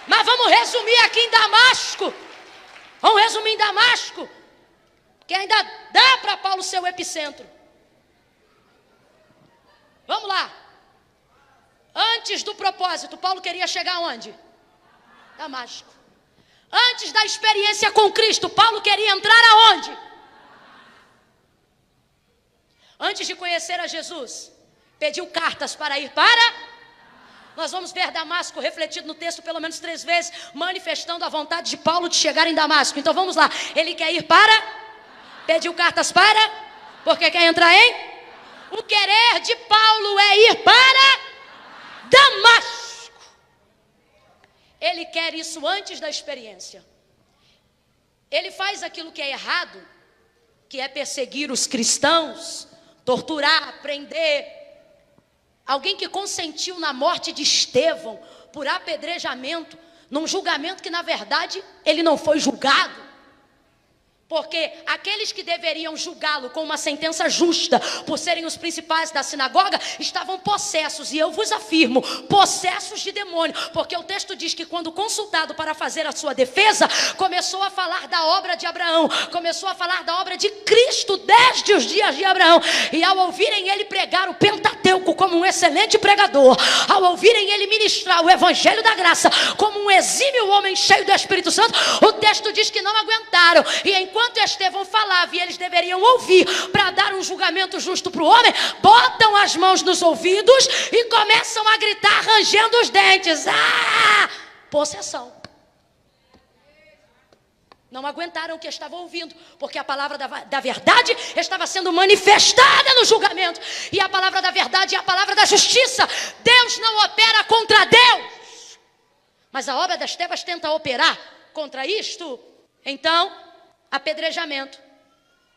A: Mas vamos resumir aqui em Damasco. Vamos resumir em Damasco, que ainda dá para Paulo ser o epicentro. Vamos lá. Antes do propósito, Paulo queria chegar aonde? Damasco. Antes da experiência com Cristo, Paulo queria entrar aonde? Antes de conhecer a Jesus, pediu cartas para ir para... Nós vamos ver Damasco refletido no texto pelo menos 3 vezes, manifestando a vontade de Paulo de chegar em Damasco. Então vamos lá, ele quer ir para... Pediu cartas para... Porque quer entrar em... O querer de Paulo é ir para Damasco. Ele quer isso antes da experiência. Ele faz aquilo que é errado, que é perseguir os cristãos, torturar, prender. Alguém que consentiu na morte de Estevão por apedrejamento, num julgamento que na verdade ele não foi julgado. Porque aqueles que deveriam julgá-lo com uma sentença justa, por serem os principais da sinagoga, estavam possessos, e eu vos afirmo, possessos de demônio, porque o texto diz que quando consultado para fazer a sua defesa, começou a falar da obra de Abraão, começou a falar da obra de Cristo desde os dias de Abraão, e ao ouvirem ele pregar o Pentateuco como um excelente pregador, ao ouvirem ele ministrar o Evangelho da Graça como um exímio homem cheio do Espírito Santo, o texto diz que não aguentaram, e enquanto Estevão falava e eles deveriam ouvir para dar um julgamento justo para o homem, botam as mãos nos ouvidos e começam a gritar rangendo os dentes. Possessão. Não aguentaram o que estavam ouvindo, porque a palavra da verdade estava sendo manifestada no julgamento, e a palavra da verdade é a palavra da justiça. Deus não opera contra Deus, mas a obra das trevas tenta operar contra isto. Então, apedrejamento.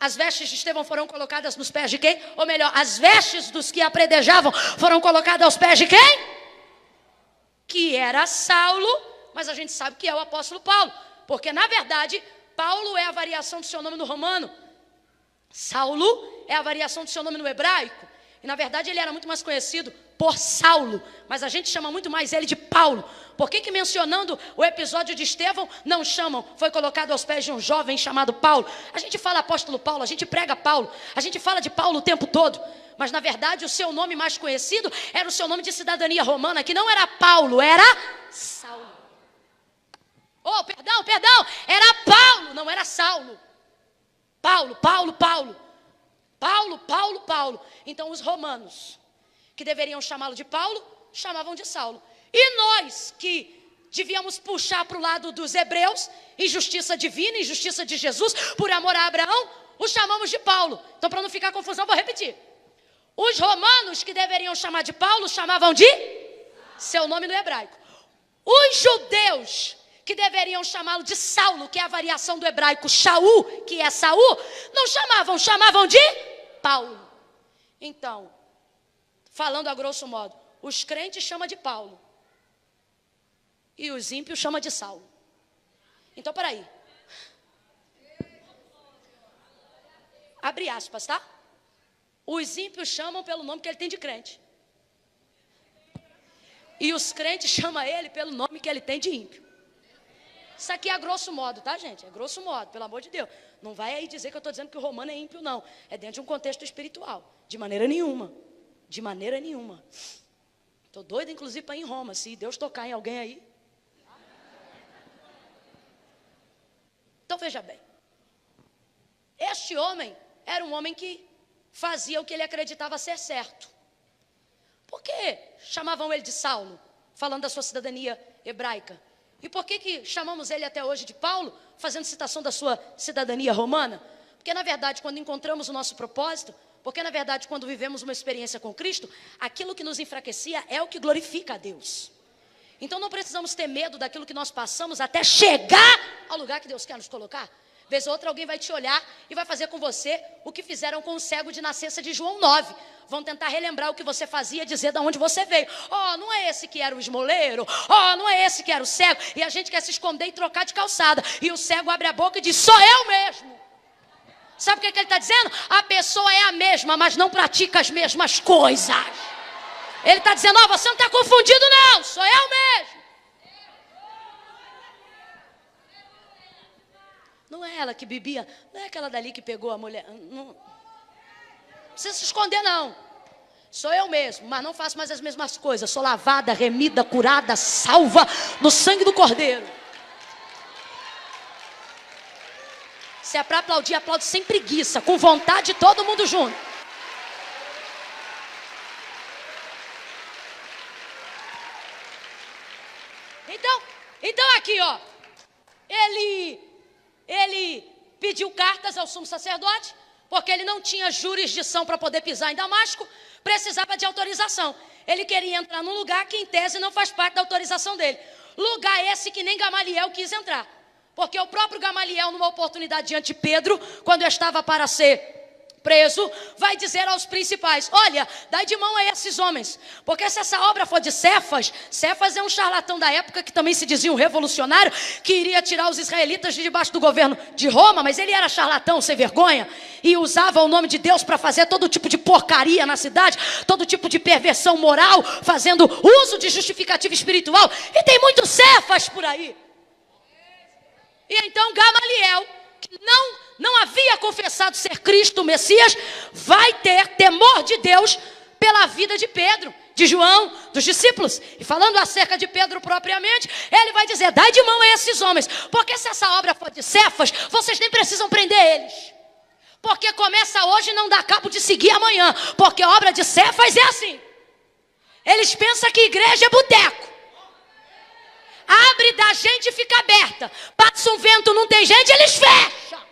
A: As vestes de Estevão foram colocadas nos pés de quem? Ou melhor, as vestes dos que apedrejavam foram colocadas aos pés de quem? Que era Saulo, mas a gente sabe que é o apóstolo Paulo, porque na verdade Paulo é a variação do seu nome no romano, Saulo é a variação do seu nome no hebraico, e na verdade ele era muito mais conhecido por Saulo, mas a gente chama muito mais ele de Paulo. Por que mencionando o episódio de Estevão não chamam, foi colocado aos pés de um jovem chamado Paulo? A gente fala apóstolo Paulo, a gente prega Paulo, a gente fala de Paulo o tempo todo, mas na verdade o seu nome mais conhecido era o seu nome de cidadania romana, que não era Paulo, era Saulo. Oh, perdão, era Paulo, não era Saulo. Paulo. Então os romanos, que deveriam chamá-lo de Paulo, chamavam de Saulo. E nós que devíamos puxar para o lado dos hebreus, injustiça divina, injustiça de Jesus, por amor a Abraão, o chamamos de Paulo. Então, para não ficar confusão, vou repetir. Os romanos que deveriam chamar de Paulo, chamavam de seu nome no hebraico. Os judeus que deveriam chamá-lo de Saulo, que é a variação do hebraico Shaul, que é Saul, não chamavam de Paulo. Então, falando a grosso modo, os crentes chamam de Paulo e os ímpios chamam de Saulo. Então, peraí. Abre aspas, tá? Os ímpios chamam pelo nome que ele tem de crente. E os crentes chamam ele pelo nome que ele tem de ímpio. Isso aqui é a grosso modo, tá, gente? É grosso modo, pelo amor de Deus. Não vai aí dizer que eu estou dizendo que o romano é ímpio, não. É dentro de um contexto espiritual. De maneira nenhuma. Estou doido, inclusive, para ir em Roma. Se Deus tocar em alguém aí. Então, veja bem. Este homem era um homem que fazia o que ele acreditava ser certo. Por que chamavam ele de Saulo, falando da sua cidadania hebraica? E por que chamamos ele até hoje de Paulo, fazendo citação da sua cidadania romana? Porque, na verdade, quando encontramos o nosso propósito, porque, na verdade, quando vivemos uma experiência com Cristo, aquilo que nos enfraquecia é o que glorifica a Deus. Então, não precisamos ter medo daquilo que nós passamos até chegar ao lugar que Deus quer nos colocar. Vez ou outra, alguém vai te olhar e vai fazer com você o que fizeram com o cego de nascença de João 9. Vão tentar relembrar o que você fazia, dizer de onde você veio. Oh, não é esse que era o esmoleiro. Oh, não é esse que era o cego. E a gente quer se esconder e trocar de calçada. E o cego abre a boca e diz, sou eu mesmo. Sabe o que ele está dizendo? A pessoa é a mesma, mas não pratica as mesmas coisas. Ele está dizendo, ó, você não está confundido não, sou eu mesmo. Não é ela que bebia, não é aquela dali que pegou a mulher. Não precisa se esconder não. Sou eu mesmo, mas não faço mais as mesmas coisas. Sou lavada, remida, curada, salva no sangue do Cordeiro. Se é para aplaudir, aplaude sem preguiça, com vontade, todo mundo junto. Então aqui, ó, ele pediu cartas ao sumo sacerdote, porque ele não tinha jurisdição para poder pisar em Damasco, precisava de autorização. Ele queria entrar num lugar que em tese não faz parte da autorização dele. Lugar esse que nem Gamaliel quis entrar. Porque o próprio Gamaliel, numa oportunidade diante de Pedro, quando estava para ser preso, vai dizer aos principais, olha, dai de mão a esses homens, porque se essa obra for de Cefas é um charlatão da época que também se dizia um revolucionário, que iria tirar os israelitas de debaixo do governo de Roma, mas ele era charlatão, sem vergonha, e usava o nome de Deus para fazer todo tipo de porcaria na cidade, todo tipo de perversão moral, fazendo uso de justificativa espiritual, e tem muitos Cefas por aí. E então Gamaliel, que não havia confessado ser Cristo, o Messias, vai ter temor de Deus pela vida de Pedro, de João, dos discípulos. E falando acerca de Pedro propriamente, ele vai dizer, dai de mão a esses homens, porque se essa obra for de Cefas, vocês nem precisam prender eles. Porque começa hoje e não dá cabo de seguir amanhã, porque a obra de Cefas é assim. Eles pensam que igreja é boteco. Abre da gente e fica aberta. Passa um vento, não tem gente, eles fecham.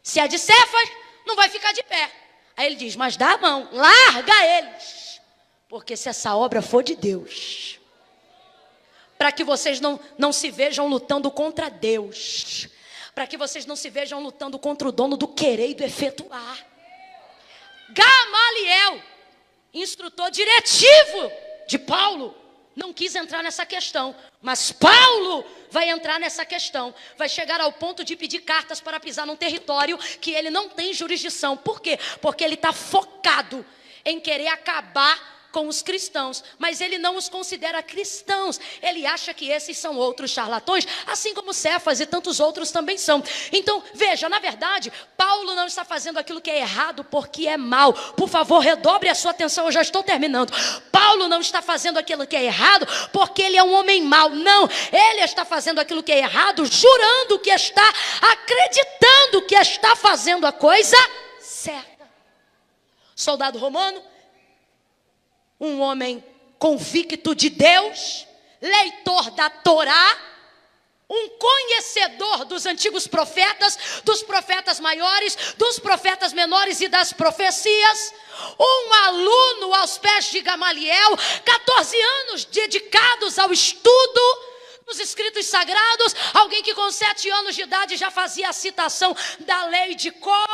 A: Se é de Cefas, não vai ficar de pé. Aí ele diz, mas dá a mão, larga eles. Porque se essa obra for de Deus, para que vocês não se vejam lutando contra Deus, para que vocês não se vejam lutando contra o dono do querer e do efetuar. Gamaliel, instrutor diretivo de Paulo, não quis entrar nessa questão, mas Paulo vai entrar nessa questão, vai chegar ao ponto de pedir cartas para pisar num território que ele não tem jurisdição. Por quê? Porque ele está focado em querer acabar com os cristãos, mas ele não os considera cristãos, ele acha que esses são outros charlatões, assim como Cefas e tantos outros também são. Então, veja, na verdade, Paulo não está fazendo aquilo que é errado porque é mal. Por favor, redobre a sua atenção, eu já estou terminando. Paulo não está fazendo aquilo que é errado porque ele é um homem mau, não, ele está fazendo aquilo que é errado, jurando que está, acreditando que está fazendo a coisa certa. Soldado romano, um homem convicto de Deus, leitor da Torá, um conhecedor dos antigos profetas, dos profetas maiores, dos profetas menores e das profecias, um aluno aos pés de Gamaliel, 14 anos dedicados ao estudo nos escritos sagrados, alguém que com 7 anos de idade já fazia a citação da lei de Có,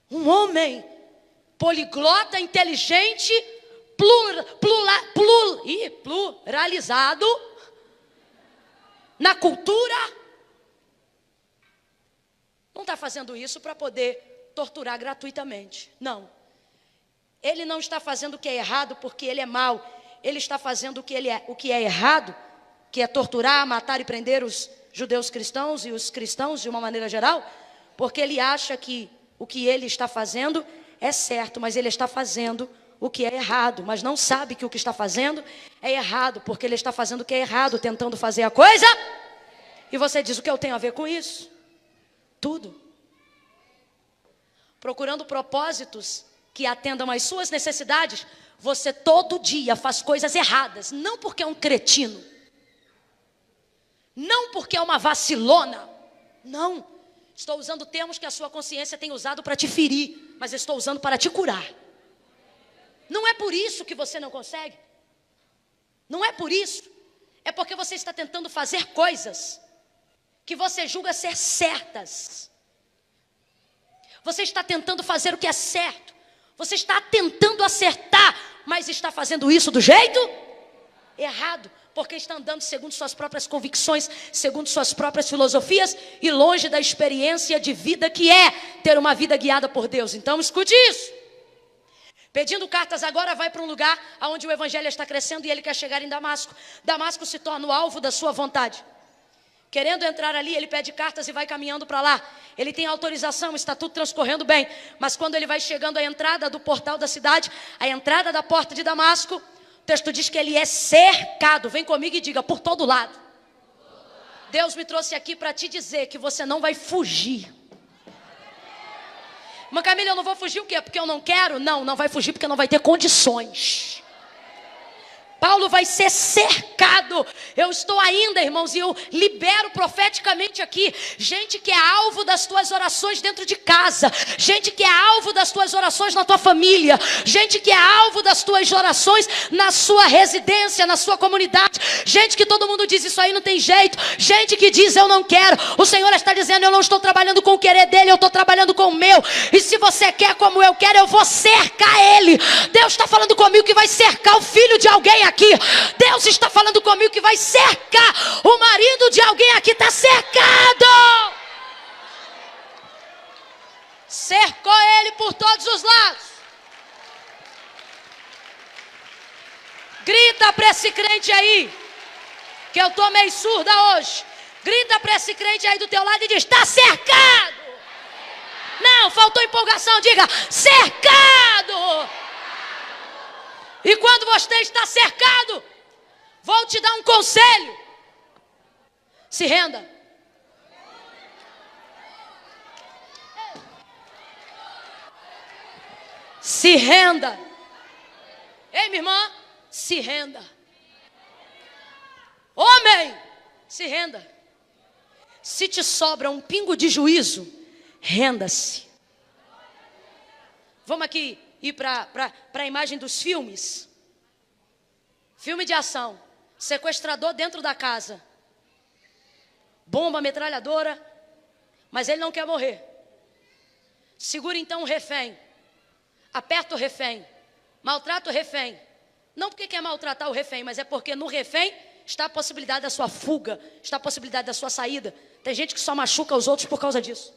A: um homem poliglota, inteligente, pluralizado na cultura, não está fazendo isso para poder torturar gratuitamente, não. Ele não está fazendo o que é errado porque ele é mau, ele está fazendo o que é errado, que é torturar, matar e prender os judeus cristãos e os cristãos de uma maneira geral, porque ele acha que o que ele está fazendo é certo, mas ele está fazendo o que é errado, mas não sabe que o que está fazendo é errado, porque ele está fazendo o que é errado, tentando fazer a coisa. E você diz, o que eu tenho a ver com isso? Tudo. Procurando propósitos que atendam às suas necessidades, você todo dia faz coisas erradas, não porque é um cretino, Não porque é uma vacilona. Não. Estou usando termos que a sua consciência tem usado para te ferir, mas estou usando para te curar. Não é por isso que você não consegue. Não é por isso. É porque você está tentando fazer coisas que você julga ser certas. Você está tentando fazer o que é certo. Você está tentando acertar, mas está fazendo isso do jeito errado. Porque está andando segundo suas próprias convicções, segundo suas próprias filosofias e longe da experiência de vida que é ter uma vida guiada por Deus. Então escute isso. Pedindo cartas agora vai para um lugar onde o evangelho está crescendo e ele quer chegar em Damasco. Damasco se torna o alvo da sua vontade. Querendo entrar ali, ele pede cartas e vai caminhando para lá. Ele tem autorização, está tudo transcorrendo bem. Mas quando ele vai chegando à entrada do portal da cidade, à entrada da porta de Damasco, o texto diz que ele é cercado. Vem comigo e diga, por todo lado. Deus me trouxe aqui para te dizer que você não vai fugir. Mas Camila, eu não vou fugir o quê? Porque eu não quero? Não, não vai fugir porque não vai ter condições. Paulo vai ser cercado. Eu estou ainda, irmãos, e eu libero profeticamente aqui. Gente que é alvo das tuas orações dentro de casa. Gente que é alvo das tuas orações na tua família. Gente que é alvo das tuas orações na sua residência, na sua comunidade. Gente que todo mundo diz, isso aí não tem jeito. Gente que diz, eu não quero. O Senhor está dizendo, eu não estou trabalhando com o querer dele, eu estou trabalhando com o meu. E se você quer como eu quero, eu vou cercar ele. Deus está falando comigo que vai cercar o filho de alguém aqui. Deus está falando comigo que vai cercar o marido de alguém aqui. Está cercado. Cercou ele por todos os lados. Grita para esse crente aí, que eu estou meio surda hoje. Grita para esse crente aí do teu lado e diz, está cercado. Não, faltou empolgação, diga, cercado. E quando você está cercado, vou te dar um conselho. Se renda. Se renda. Ei, minha irmã, se renda. Homem, se renda. Se te sobra um pingo de juízo, renda-se. Vamos aqui ir para a imagem dos filmes. Filme de ação. Sequestrador dentro da casa. Bomba, metralhadora. Mas ele não quer morrer. Segura então o refém. Aperta o refém. Maltrata o refém. Não porque quer maltratar o refém, mas é porque no refém está a possibilidade da sua fuga. Está a possibilidade da sua saída. Tem gente que só machuca os outros por causa disso.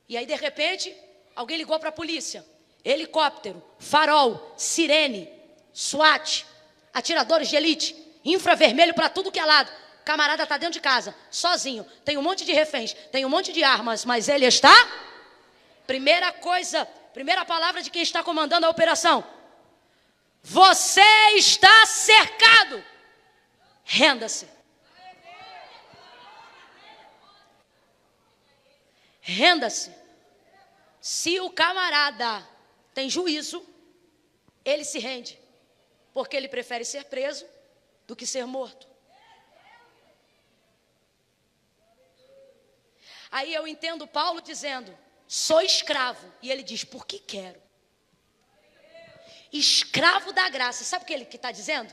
A: E aí, de repente, alguém ligou para a polícia. Helicóptero, farol, sirene, SWAT, atiradores de elite, infravermelho para tudo que é lado. O camarada está dentro de casa, sozinho. Tem um monte de reféns, tem um monte de armas, mas ele está... Primeira coisa, primeira palavra de quem está comandando a operação. Você está cercado. Renda-se. Renda-se. Se o camarada tem juízo, ele se rende, porque ele prefere ser preso do que ser morto. Aí eu entendo Paulo dizendo, sou escravo. E ele diz, por que quero? Escravo da graça. Sabe o que ele está dizendo?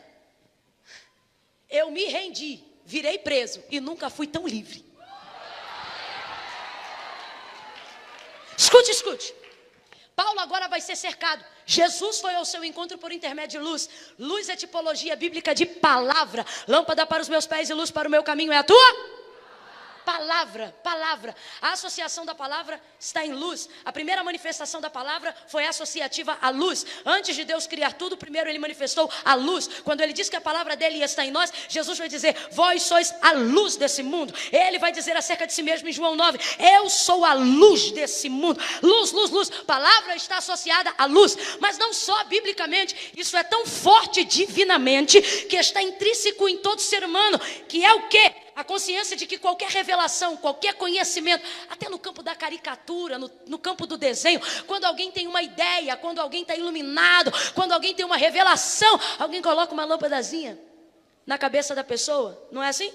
A: Eu me rendi, virei preso e nunca fui tão livre. Escute, escute. Paulo agora vai ser cercado. Jesus foi ao seu encontro por intermédio de luz. Luz é tipologia bíblica de palavra. Lâmpada para os meus pés e luz para o meu caminho é a tua? Palavra, palavra. A associação da palavra está em luz. A primeira manifestação da palavra foi associativa à luz. Antes de Deus criar tudo, primeiro ele manifestou a luz. Quando ele diz que a palavra dele está em nós, Jesus vai dizer, vós sois a luz desse mundo. Ele vai dizer acerca de si mesmo em João 9, eu sou a luz desse mundo. Luz, luz, luz. Palavra está associada à luz. Mas não só biblicamente, isso é tão forte divinamente, que está intrínseco em todo ser humano, que é o quê? A consciência de que qualquer revelação, qualquer conhecimento, até no campo da caricatura, no campo do desenho, quando alguém tem uma ideia, quando alguém está iluminado, quando alguém tem uma revelação, alguém coloca uma lâmpadazinha na cabeça da pessoa, não é assim?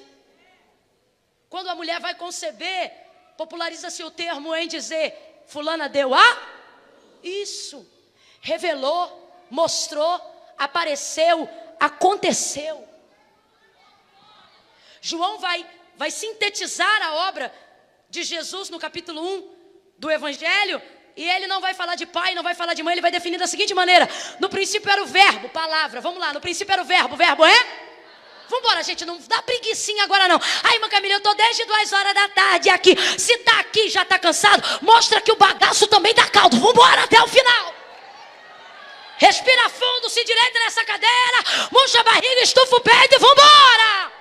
A: Quando a mulher vai conceber, populariza-se o termo em dizer, fulana deu a? Isso, revelou, mostrou, apareceu, aconteceu. João vai sintetizar a obra de Jesus no capítulo 1 do Evangelho, e ele não vai falar de pai, não vai falar de mãe, ele vai definir da seguinte maneira: no princípio era o verbo, palavra, vamos lá, no princípio era o verbo é? Vamos embora, gente, não dá preguicinha agora não. Ai, irmã Camila, eu estou desde 2h da tarde aqui. Se está aqui, já está cansado, mostra que o bagaço também dá caldo. Vamos embora até o final. Respira fundo, se direita nessa cadeira, murcha a barriga, estufa o peito e vamos embora.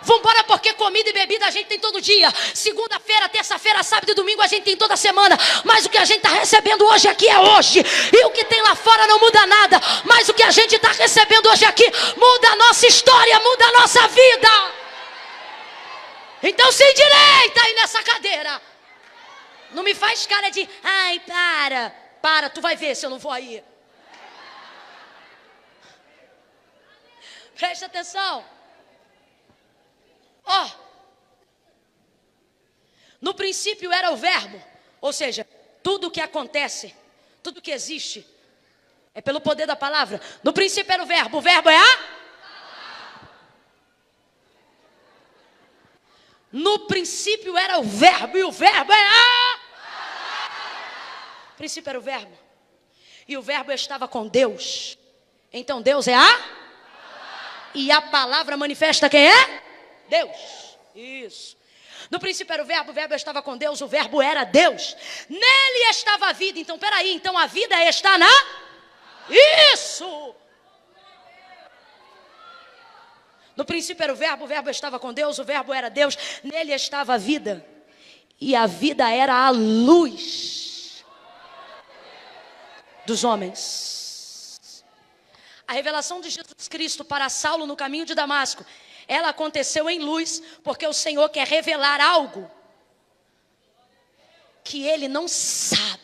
A: Vambora, porque comida e bebida a gente tem todo dia. Segunda-feira, terça-feira, sábado e domingo a gente tem toda semana. Mas o que a gente está recebendo hoje aqui é hoje. E o que tem lá fora não muda nada. Mas o que a gente está recebendo hoje aqui muda a nossa história, muda a nossa vida. Então se endireita aí nessa cadeira. Não me faz cara de, ai, para, tu vai ver se eu não vou aí. Preste atenção. No princípio era o verbo, ou seja, tudo que acontece, tudo que existe, é pelo poder da palavra. No princípio era o verbo é a? No princípio era o verbo, e o verbo é a? No princípio era o verbo, e o verbo estava com Deus, então Deus é a? E a palavra manifesta quem é? Deus. Isso. No princípio era o verbo estava com Deus, o verbo era Deus. Nele estava a vida. Então, peraí, então a vida está na? Isso. No princípio era o verbo estava com Deus, o verbo era Deus. Nele estava a vida. E a vida era a luz dos homens. A revelação de Jesus Cristo para Saulo no caminho de Damasco, ela aconteceu em luz, porque o Senhor quer revelar algo que ele não sabe.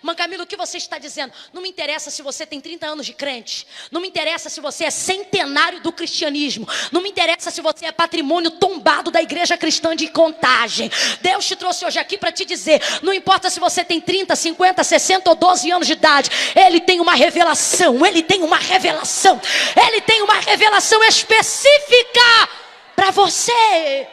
A: Mãe Camila, o que você está dizendo? Não me interessa se você tem 30 anos de crente. Não me interessa se você é centenário do cristianismo. Não me interessa se você é patrimônio tombado da igreja cristã de Contagem. Deus te trouxe hoje aqui para te dizer, não importa se você tem 30, 50, 60 ou 12 anos de idade. Ele tem uma revelação. Ele tem uma revelação. Ele tem uma revelação específica para você.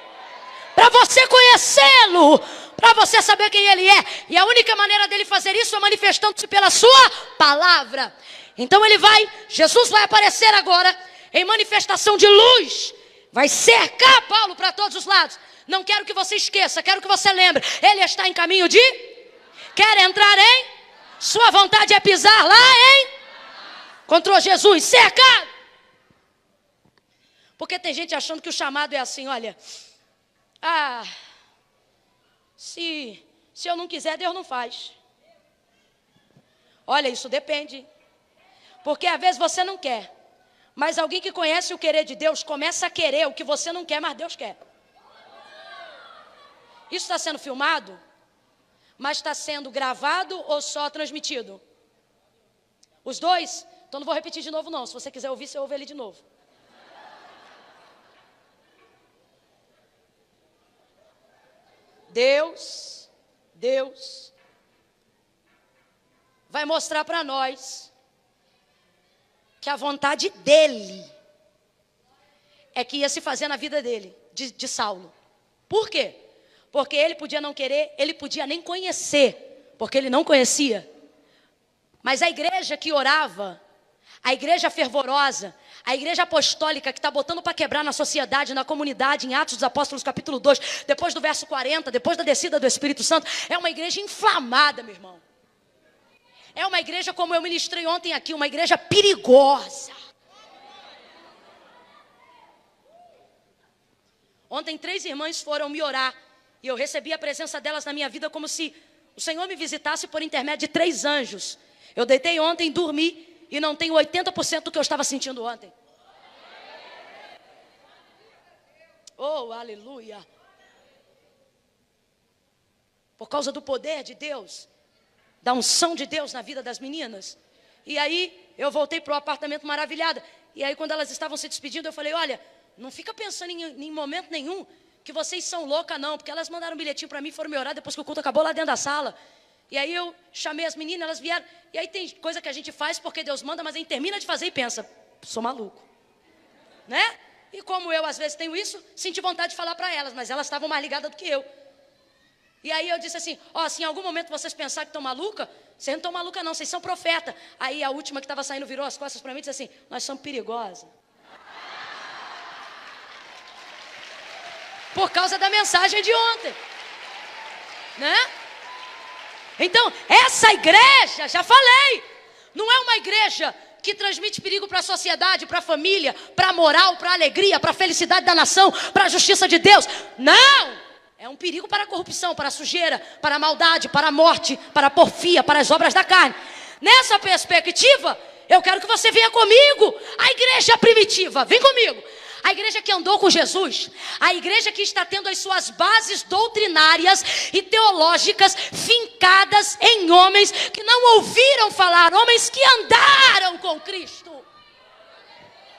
A: Para você conhecê-lo. Para você saber quem ele é. E a única maneira dele fazer isso é manifestando-se pela sua palavra. Então Jesus vai aparecer agora em manifestação de luz. Vai cercar Paulo para todos os lados. Não quero que você esqueça, quero que você lembre. Ele está em caminho de? Quer entrar em? Sua vontade é pisar lá em? Contra Jesus, cercado. Porque tem gente achando que o chamado é assim, olha. Se eu não quiser, Deus não faz. Olha, isso depende. Porque às vezes você não quer. Mas alguém que conhece o querer de Deus começa a querer o que você não quer, mas Deus quer. Isso está sendo filmado? Mas está sendo gravado ou só transmitido? Os dois? Então não vou repetir de novo não. Se você quiser ouvir, você ouve ele de novo. Deus vai mostrar para nós que a vontade dele é que ia se fazer na vida dele, de Saulo. Por quê? Porque ele podia não querer, ele podia nem conhecer, porque ele não conhecia. Mas a igreja que orava, a igreja fervorosa, a igreja apostólica que está botando para quebrar na sociedade, na comunidade, em Atos dos Apóstolos capítulo 2, depois do verso 40, depois da descida do Espírito Santo, é uma igreja inflamada, meu irmão. É uma igreja, como eu ministrei ontem aqui, uma igreja perigosa. Ontem 3 irmãs foram me orar, e eu recebi a presença delas na minha vida como se o Senhor me visitasse por intermédio de 3 anjos. Eu deitei ontem, dormi, e não tenho 80% do que eu estava sentindo ontem. Oh, aleluia. Por causa do poder de Deus, da unção de Deus na vida das meninas. E aí eu voltei para o apartamento maravilhada. E aí quando elas estavam se despedindo, eu falei, olha, não fica pensando em momento nenhum que vocês são loucas não. Porque elas mandaram um bilhetinho para mim, foram me orar depois que o culto acabou lá dentro da sala. E aí eu chamei as meninas, elas vieram. E aí tem coisa que a gente faz porque Deus manda, mas a gente termina de fazer e pensa, sou maluco. Né? E como eu às vezes tenho isso, senti vontade de falar para elas, mas elas estavam mais ligadas do que eu. E aí eu disse assim, ó, se em algum momento vocês pensarem que estão maluca, vocês não estão maluca não, vocês são profeta. Aí a última que estava saindo virou as costas para mim e disse assim, nós somos perigosas. Por causa da mensagem de ontem. Né? Então, essa igreja, já falei, não é uma igreja que transmite perigo para a sociedade, para a família, para a moral, para a alegria, para a felicidade da nação, para a justiça de Deus. Não! É um perigo para a corrupção, para a sujeira, para a maldade, para a morte, para a porfia, para as obras da carne. Nessa perspectiva, eu quero que você venha comigo. A igreja primitiva, vem comigo. A igreja que andou com Jesus, a igreja que está tendo as suas bases doutrinárias e teológicas fincadas em homens que não ouviram falar, homens que andaram com Cristo.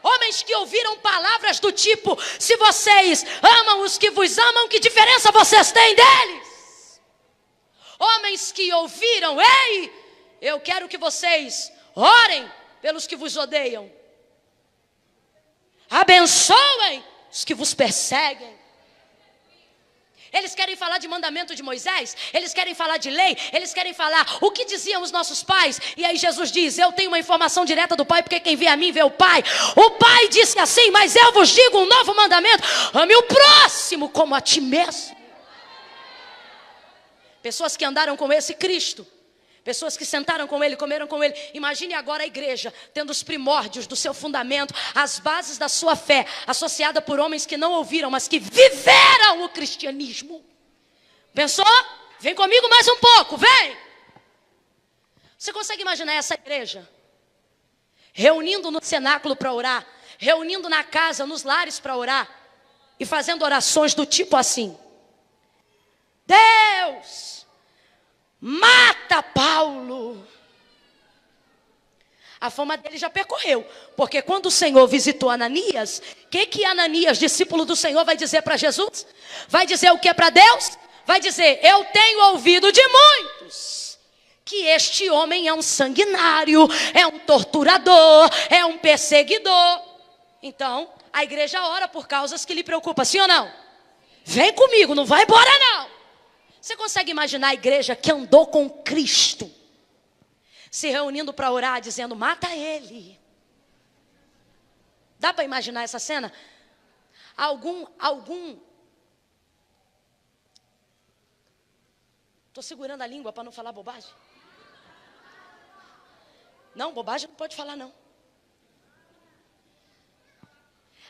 A: Homens que ouviram palavras do tipo, se vocês amam os que vos amam, que diferença vocês têm deles? Homens que ouviram, ei, eu quero que vocês orem pelos que vos odeiam. Abençoem os que vos perseguem. Eles querem falar de mandamento de Moisés, eles querem falar de lei, eles querem falar o que diziam os nossos pais. E aí Jesus diz, eu tenho uma informação direta do Pai, porque quem vê a mim vê o Pai. O Pai disse assim, mas eu vos digo um novo mandamento, ame o próximo como a ti mesmo. Pessoas que andaram com esse Cristo, pessoas que sentaram com ele, comeram com ele. Imagine agora a igreja tendo os primórdios do seu fundamento, as bases da sua fé, associada por homens que não ouviram, mas que viveram o cristianismo. Pensou? Vem comigo mais um pouco, vem! Você consegue imaginar essa igreja reunindo no cenáculo para orar, reunindo na casa, nos lares para orar, e fazendo orações do tipo assim: Deus, mata Paulo. A fama dele já percorreu, porque quando o Senhor visitou Ananias, o que Ananias, discípulo do Senhor, vai dizer para Jesus? Vai dizer o que para Deus? Vai dizer, eu tenho ouvido de muitos que este homem é um sanguinário, é um torturador, é um perseguidor. Então, a igreja ora por causas que lhe preocupam, sim ou não? Vem comigo, não vai embora não. Você consegue imaginar a igreja que andou com Cristo se reunindo para orar, dizendo, mata ele? Dá para imaginar essa cena? Estou segurando a língua para não falar bobagem. Não, bobagem não pode falar não.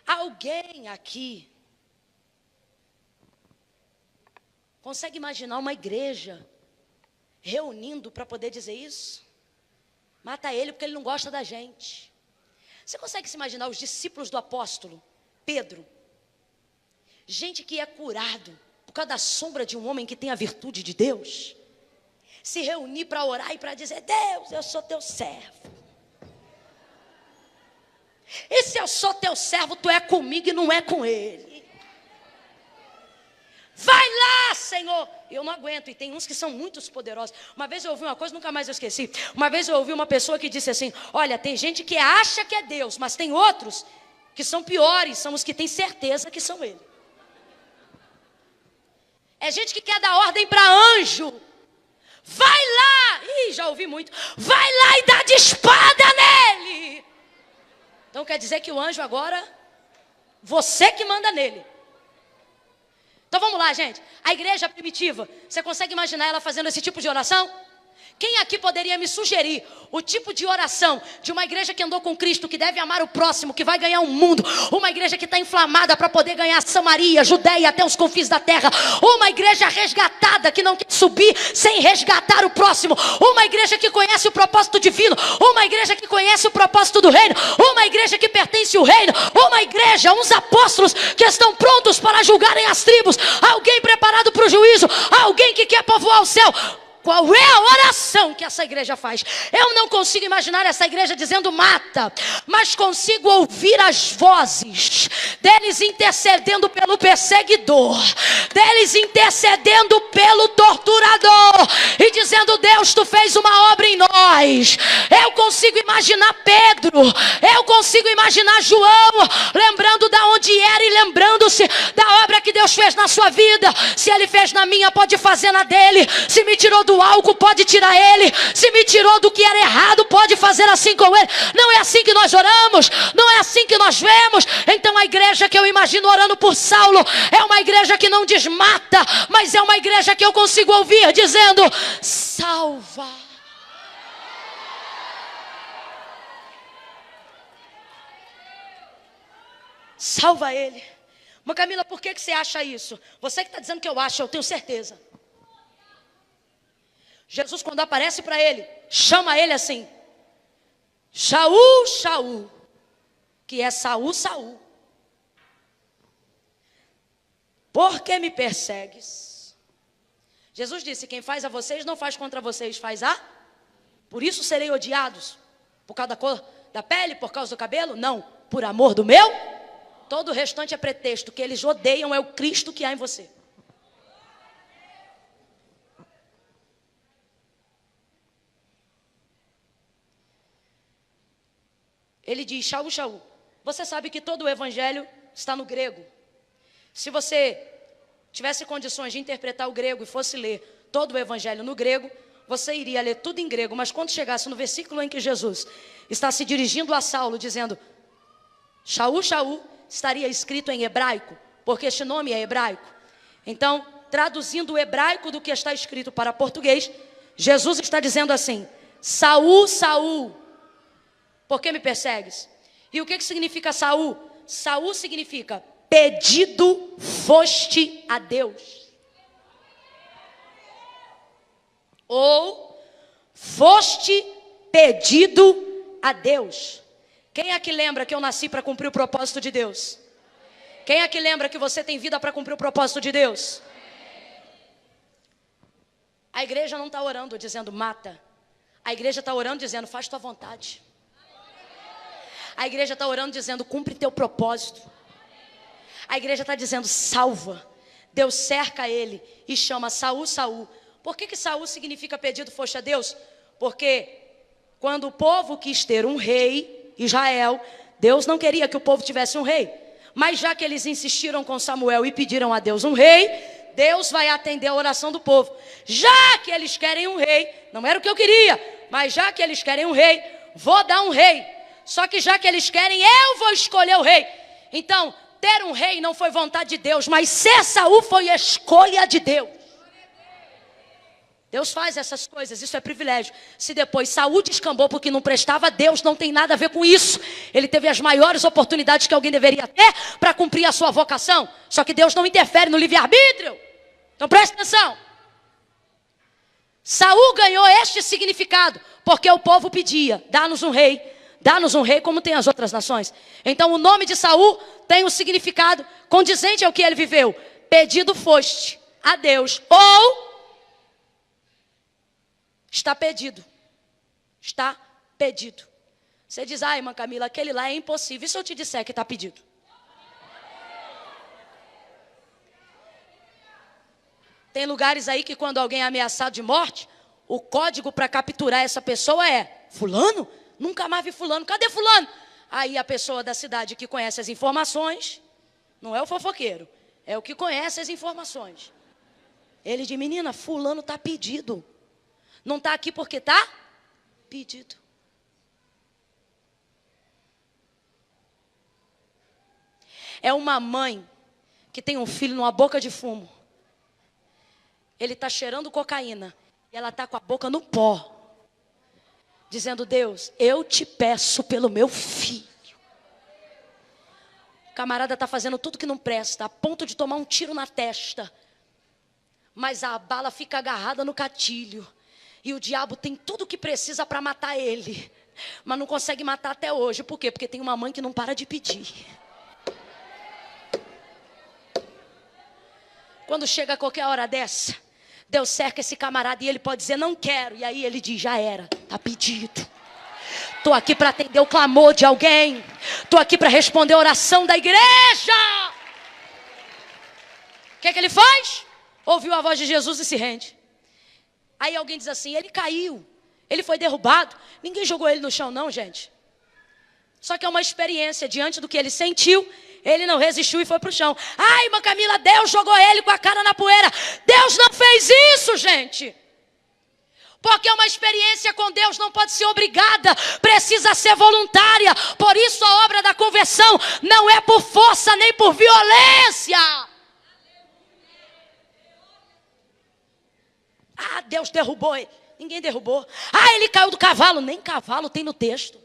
A: Alguém aqui consegue imaginar uma igreja reunindo para poder dizer isso? Mata ele porque ele não gosta da gente. Você consegue se imaginar os discípulos do apóstolo Pedro? Gente que é curado por causa da sombra de um homem que tem a virtude de Deus. Se reunir para orar e para dizer, Deus, eu sou teu servo. E se eu sou teu servo, tu é comigo e não é com ele. Vai lá, Senhor. Eu não aguento. E tem uns que são muito poderosos. Uma vez eu ouvi uma coisa, nunca mais eu esqueci. Uma vez eu ouvi uma pessoa que disse assim, olha, tem gente que acha que é Deus, mas tem outros que são piores, são os que têm certeza que são ele. É gente que quer dar ordem para anjo. Vai lá. Ih, já ouvi muito. Vai lá e dá de espada nele. Então quer dizer que o anjo agora, você que manda nele. Então vamos lá, gente. A igreja primitiva, você consegue imaginar ela fazendo esse tipo de oração? Quem aqui poderia me sugerir o tipo de oração de uma igreja que andou com Cristo, que deve amar o próximo, que vai ganhar o mundo, uma igreja que está inflamada para poder ganhar Samaria, Judeia, até os confins da terra, uma igreja resgatada que não quer subir sem resgatar o próximo, uma igreja que conhece o propósito divino, uma igreja que conhece o propósito do reino, uma igreja que pertence ao reino, uma igreja, uns apóstolos que estão prontos para julgarem as tribos, alguém preparado para o juízo, alguém que quer povoar o céu. Qual é a oração que essa igreja faz? Eu não consigo imaginar essa igreja dizendo mata, mas consigo ouvir as vozes deles intercedendo pelo perseguidor, deles intercedendo pelo torturador e dizendo: Deus, tu fez uma obra em nós. Eu consigo imaginar Pedro, eu consigo imaginar João, lembrando da onde era e lembrando-se da obra que Deus fez na sua vida. Se ele fez na minha, pode fazer na dele. Se me tirou do álcool, pode tirar ele. Se me tirou do que era errado, pode fazer assim com ele. Não é assim que nós oramos, não é assim que nós vemos. Então a igreja que eu imagino orando por Saulo é uma igreja que não desmata, mas é uma igreja que eu consigo ouvir dizendo: salva. Salva ele. Mas Camila, por que você acha isso? Você que está dizendo que eu acho, eu tenho certeza. Jesus, quando aparece para ele, chama ele assim: Shaul, Shaul, que é Saul, Saul. Por que me persegues? Jesus disse: quem faz a vocês não faz contra vocês, faz a. Por isso serei odiados? Por causa da cor da pele, por causa do cabelo? Não, por amor do meu. Todo o restante é pretexto. O que eles odeiam é o Cristo que há em você. Ele diz: Shaul, Shaul. Você sabe que todo o evangelho está no grego. Se você tivesse condições de interpretar o grego e fosse ler todo o evangelho no grego, você iria ler tudo em grego. Mas quando chegasse no versículo em que Jesus está se dirigindo a Saulo, dizendo Shaul, Shaul, estaria escrito em hebraico, porque este nome é hebraico. Então, traduzindo o hebraico do que está escrito para português, Jesus está dizendo assim: Saul, Saul, por que me persegues? E o que significa Saul? Saul significa pedido foste a Deus. Ou foste pedido a Deus. Quem aqui lembra que eu nasci para cumprir o propósito de Deus? Quem aqui lembra que você tem vida para cumprir o propósito de Deus? A igreja não está orando dizendo mata. A igreja está orando dizendo faz tua vontade. A igreja está orando dizendo cumpre teu propósito. A igreja está dizendo salva. Deus cerca ele e chama Saul, Saul. Por que Saul significa pedido foste a Deus? Porque quando o povo quis ter um rei, Israel, Deus não queria que o povo tivesse um rei. Mas já que eles insistiram com Samuel e pediram a Deus um rei, Deus vai atender a oração do povo. Já que eles querem um rei, não era o que eu queria, mas já que eles querem um rei, vou dar um rei. Só que já que eles querem, eu vou escolher o rei. Então, ter um rei não foi vontade de Deus, mas ser Saul foi escolha de Deus. Deus faz essas coisas, isso é privilégio. Se depois Saul descambou porque não prestava, Deus não tem nada a ver com isso. Ele teve as maiores oportunidades que alguém deveria ter para cumprir a sua vocação. Só que Deus não interfere no livre-arbítrio. Então presta atenção. Saul ganhou este significado porque o povo pedia: dá-nos um rei. Dá-nos um rei como tem as outras nações. Então o nome de Saul tem um significado condizente ao que ele viveu. Pedido foste a Deus. Ou está pedido. Está pedido. Você diz: ai, irmã Camila, aquele lá é impossível. E se eu te disser que está pedido? Tem lugares aí que quando alguém é ameaçado de morte, o código para capturar essa pessoa é: fulano? Nunca mais vi fulano. Cadê fulano? Aí a pessoa da cidade que conhece as informações, não é o fofoqueiro, é o que conhece as informações. Ele diz: menina, fulano está pedido. Não está aqui porque está pedido. É uma mãe que tem um filho numa boca de fumo. Ele está cheirando cocaína. E ela está com a boca no pó, dizendo: Deus, eu te peço pelo meu filho. O camarada está fazendo tudo que não presta, a ponto de tomar um tiro na testa. Mas a bala fica agarrada no gatilho. E o diabo tem tudo o que precisa para matar ele. Mas não consegue matar até hoje. Por quê? Porque tem uma mãe que não para de pedir. Quando chega a qualquer hora dessa, Deus cerca esse camarada e ele pode dizer: não quero. E aí ele diz: já era, está pedido. Estou aqui para atender o clamor de alguém. Estou aqui para responder a oração da igreja. O que ele faz? Ouviu a voz de Jesus e se rende. Aí alguém diz assim: ele caiu, ele foi derrubado. Ninguém jogou ele no chão não, gente. Só que é uma experiência. Diante do que ele sentiu, ele não resistiu e foi para o chão. Ai, irmã Camila, Deus jogou ele com a cara na poeira. Deus não fez isso, gente. Porque uma experiência com Deus não pode ser obrigada, precisa ser voluntária. Por isso a obra da conversão não é por força nem por violência. Ah, Deus derrubou ele. Ninguém derrubou. Ah, ele caiu do cavalo. Nem cavalo tem no texto.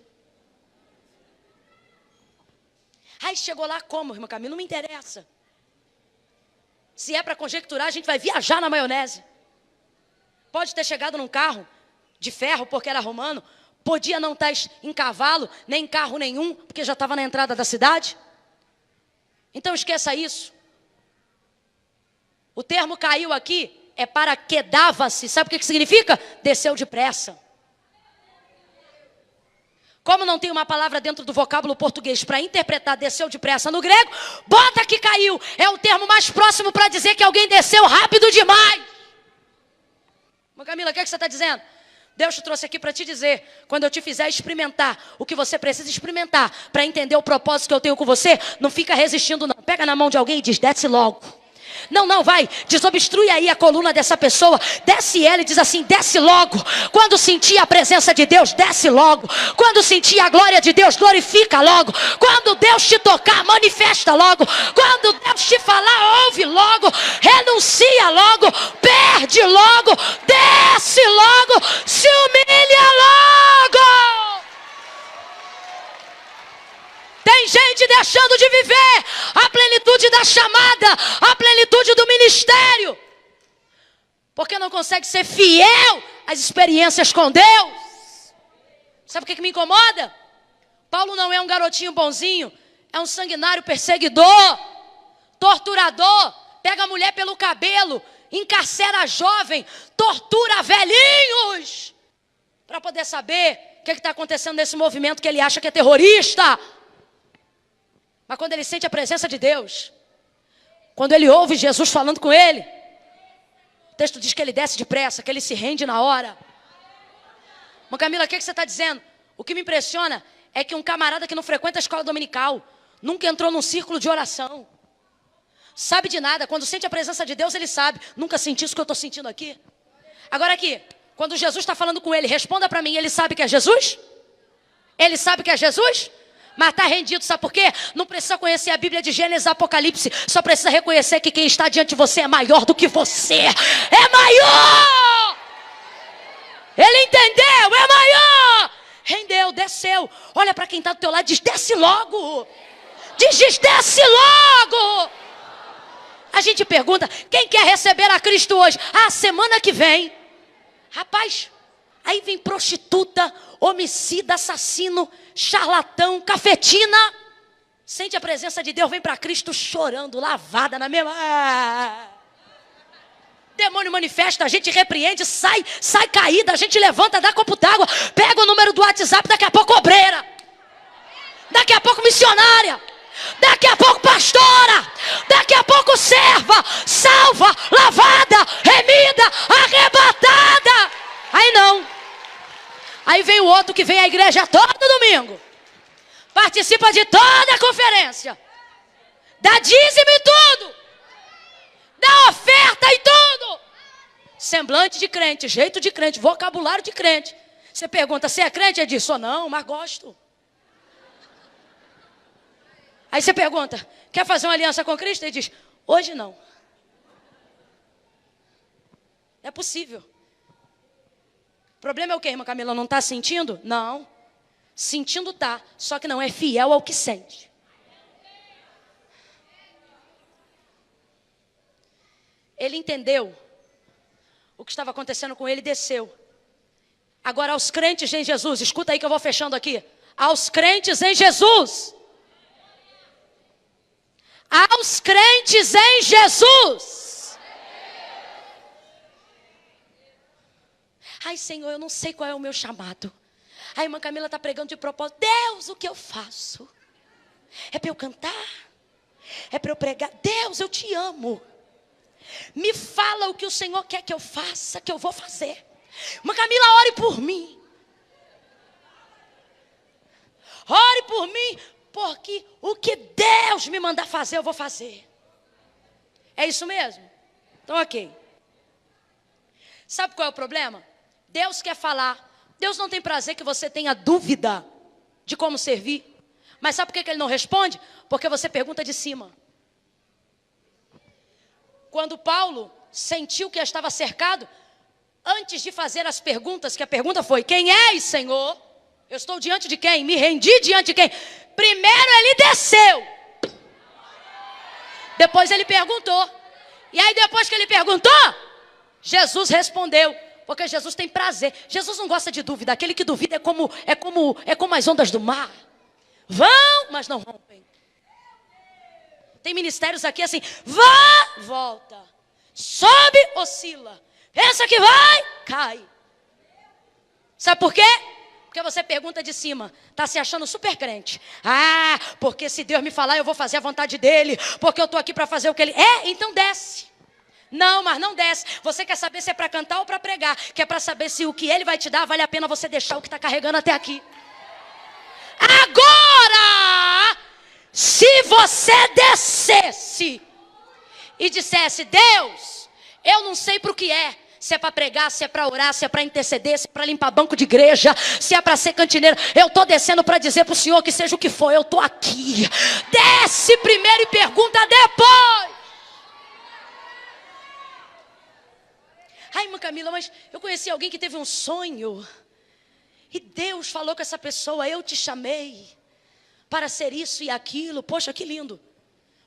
A: Aí chegou lá como, irmã Camila? Não me interessa. Se é para conjecturar, a gente vai viajar na maionese. Pode ter chegado num carro de ferro porque era romano. Podia não estar em cavalo, nem em carro nenhum, porque já estava na entrada da cidade. Então esqueça isso. O termo caiu aqui é para quedava-se. Sabe o que significa? Desceu depressa. Como não tem uma palavra dentro do vocábulo português para interpretar desceu depressa no grego, bota que caiu. É o termo mais próximo para dizer que alguém desceu rápido demais. Mas Camila, o que você está dizendo? Deus te trouxe aqui para te dizer: quando eu te fizer experimentar o que você precisa experimentar para entender o propósito que eu tenho com você, não fica resistindo não. Pega na mão de alguém e diz: desce logo. Não, vai, desobstrui aí a coluna dessa pessoa. Desce ela e diz assim: desce logo. Quando sentir a presença de Deus, desce logo. Quando sentir a glória de Deus, glorifica logo. Quando Deus te tocar, manifesta logo. Quando Deus te falar, ouve logo. Renuncia logo. Perde logo. Desce logo. Se humilha logo. Tem gente deixando de viver a plenitude da chamada, a plenitude do ministério, porque não consegue ser fiel às experiências com Deus. Sabe o que me incomoda? Paulo não é um garotinho bonzinho, é um sanguinário perseguidor, torturador, pega a mulher pelo cabelo, encarcera a jovem, tortura velhinhos, para poder saber o que está acontecendo nesse movimento que ele acha que é terrorista. Mas quando ele sente a presença de Deus, quando ele ouve Jesus falando com ele, o texto diz que ele desce depressa, que ele se rende na hora. Mas Camila, o que você está dizendo? O que me impressiona é que um camarada que não frequenta a escola dominical, nunca entrou num círculo de oração, sabe de nada. Quando sente a presença de Deus, ele sabe. Nunca senti isso que eu estou sentindo aqui. Agora aqui, quando Jesus está falando com ele, responda para mim, ele sabe que é Jesus? Ele sabe que é Jesus? Mas está rendido, sabe por quê? Não precisa conhecer a Bíblia de Gênesis e Apocalipse. Só precisa reconhecer que quem está diante de você é maior do que você. É maior! Ele entendeu, é maior! Rendeu, desceu. Olha para quem está do teu lado e diz: desce logo. Diz, desce logo. A gente pergunta: quem quer receber a Cristo hoje? Ah, semana que vem. Rapaz, aí vem prostituta, homicida, assassino, charlatão, cafetina. Sente a presença de Deus, vem para Cristo chorando, lavada na mesma. Demônio manifesta, a gente repreende, sai caída, a gente levanta, dá copo d'água, pega o número do WhatsApp, daqui a pouco obreira, daqui a pouco missionária, daqui a pouco pastora, daqui a pouco serva, salva, lavada, remida, arrebatada. Aí não. Aí vem o outro que vem à igreja todo domingo, participa de toda a conferência, dá dízimo e tudo, dá oferta e tudo, semblante de crente, jeito de crente, vocabulário de crente. Você pergunta: você é crente? Ele diz: sou não, mas gosto. Aí você pergunta: quer fazer uma aliança com Cristo? Ele diz: hoje não. Não é possível. problema é o quê, irmã Camila? Não está sentindo? Não. Sentindo tá, só que não é fiel ao que sente. Ele entendeu o que estava acontecendo com ele e desceu. Agora, aos crentes em Jesus, escuta aí que eu vou fechando aqui. Aos crentes em Jesus. Aos crentes em Jesus. Ai, Senhor, eu não sei qual é o meu chamado. A irmã Camila está pregando de propósito. Deus, o que eu faço? É para eu cantar? É para eu pregar? Deus, eu te amo. Me fala o que o Senhor quer que eu faça, que eu vou fazer. Irmã Camila, ore por mim. Ore por mim, porque o que Deus me mandar fazer, eu vou fazer. É isso mesmo? Então, ok. Sabe qual é o problema? Deus quer falar. Deus não tem prazer que você tenha dúvida de como servir. Mas sabe por que Ele não responde? Porque você pergunta de cima. Quando Paulo sentiu que estava cercado, antes de fazer as perguntas, que a pergunta foi: quem és, Senhor? Eu estou diante de quem? Me rendi diante de quem? Primeiro ele desceu. Depois ele perguntou. E aí depois que ele perguntou, Jesus respondeu. Porque Jesus tem prazer. Jesus não gosta de dúvida. Aquele que duvida é como as ondas do mar. Vão, mas não rompem. Tem ministérios aqui assim: vá, volta. Sobe, oscila. Pensa que vai, cai. Sabe por quê? Porque você pergunta de cima. Está se achando super crente. Ah, porque se Deus me falar, eu vou fazer a vontade dele. Porque eu estou aqui para fazer o que ele... então desce. Não, mas não desce. Você quer saber se é para cantar ou para pregar. Que é para saber se o que ele vai te dar vale a pena você deixar o que está carregando até aqui. Agora, se você descesse e dissesse: Deus, eu não sei para o que é. Se é para pregar, se é para orar, se é para interceder, se é para limpar banco de igreja, se é para ser cantineiro. Eu estou descendo para dizer para o Senhor que seja o que for, eu estou aqui. Desce primeiro e pergunta depois. Ai, irmã Camila, mas eu conheci alguém que teve um sonho. E Deus falou com essa pessoa: eu te chamei para ser isso e aquilo. Poxa, que lindo.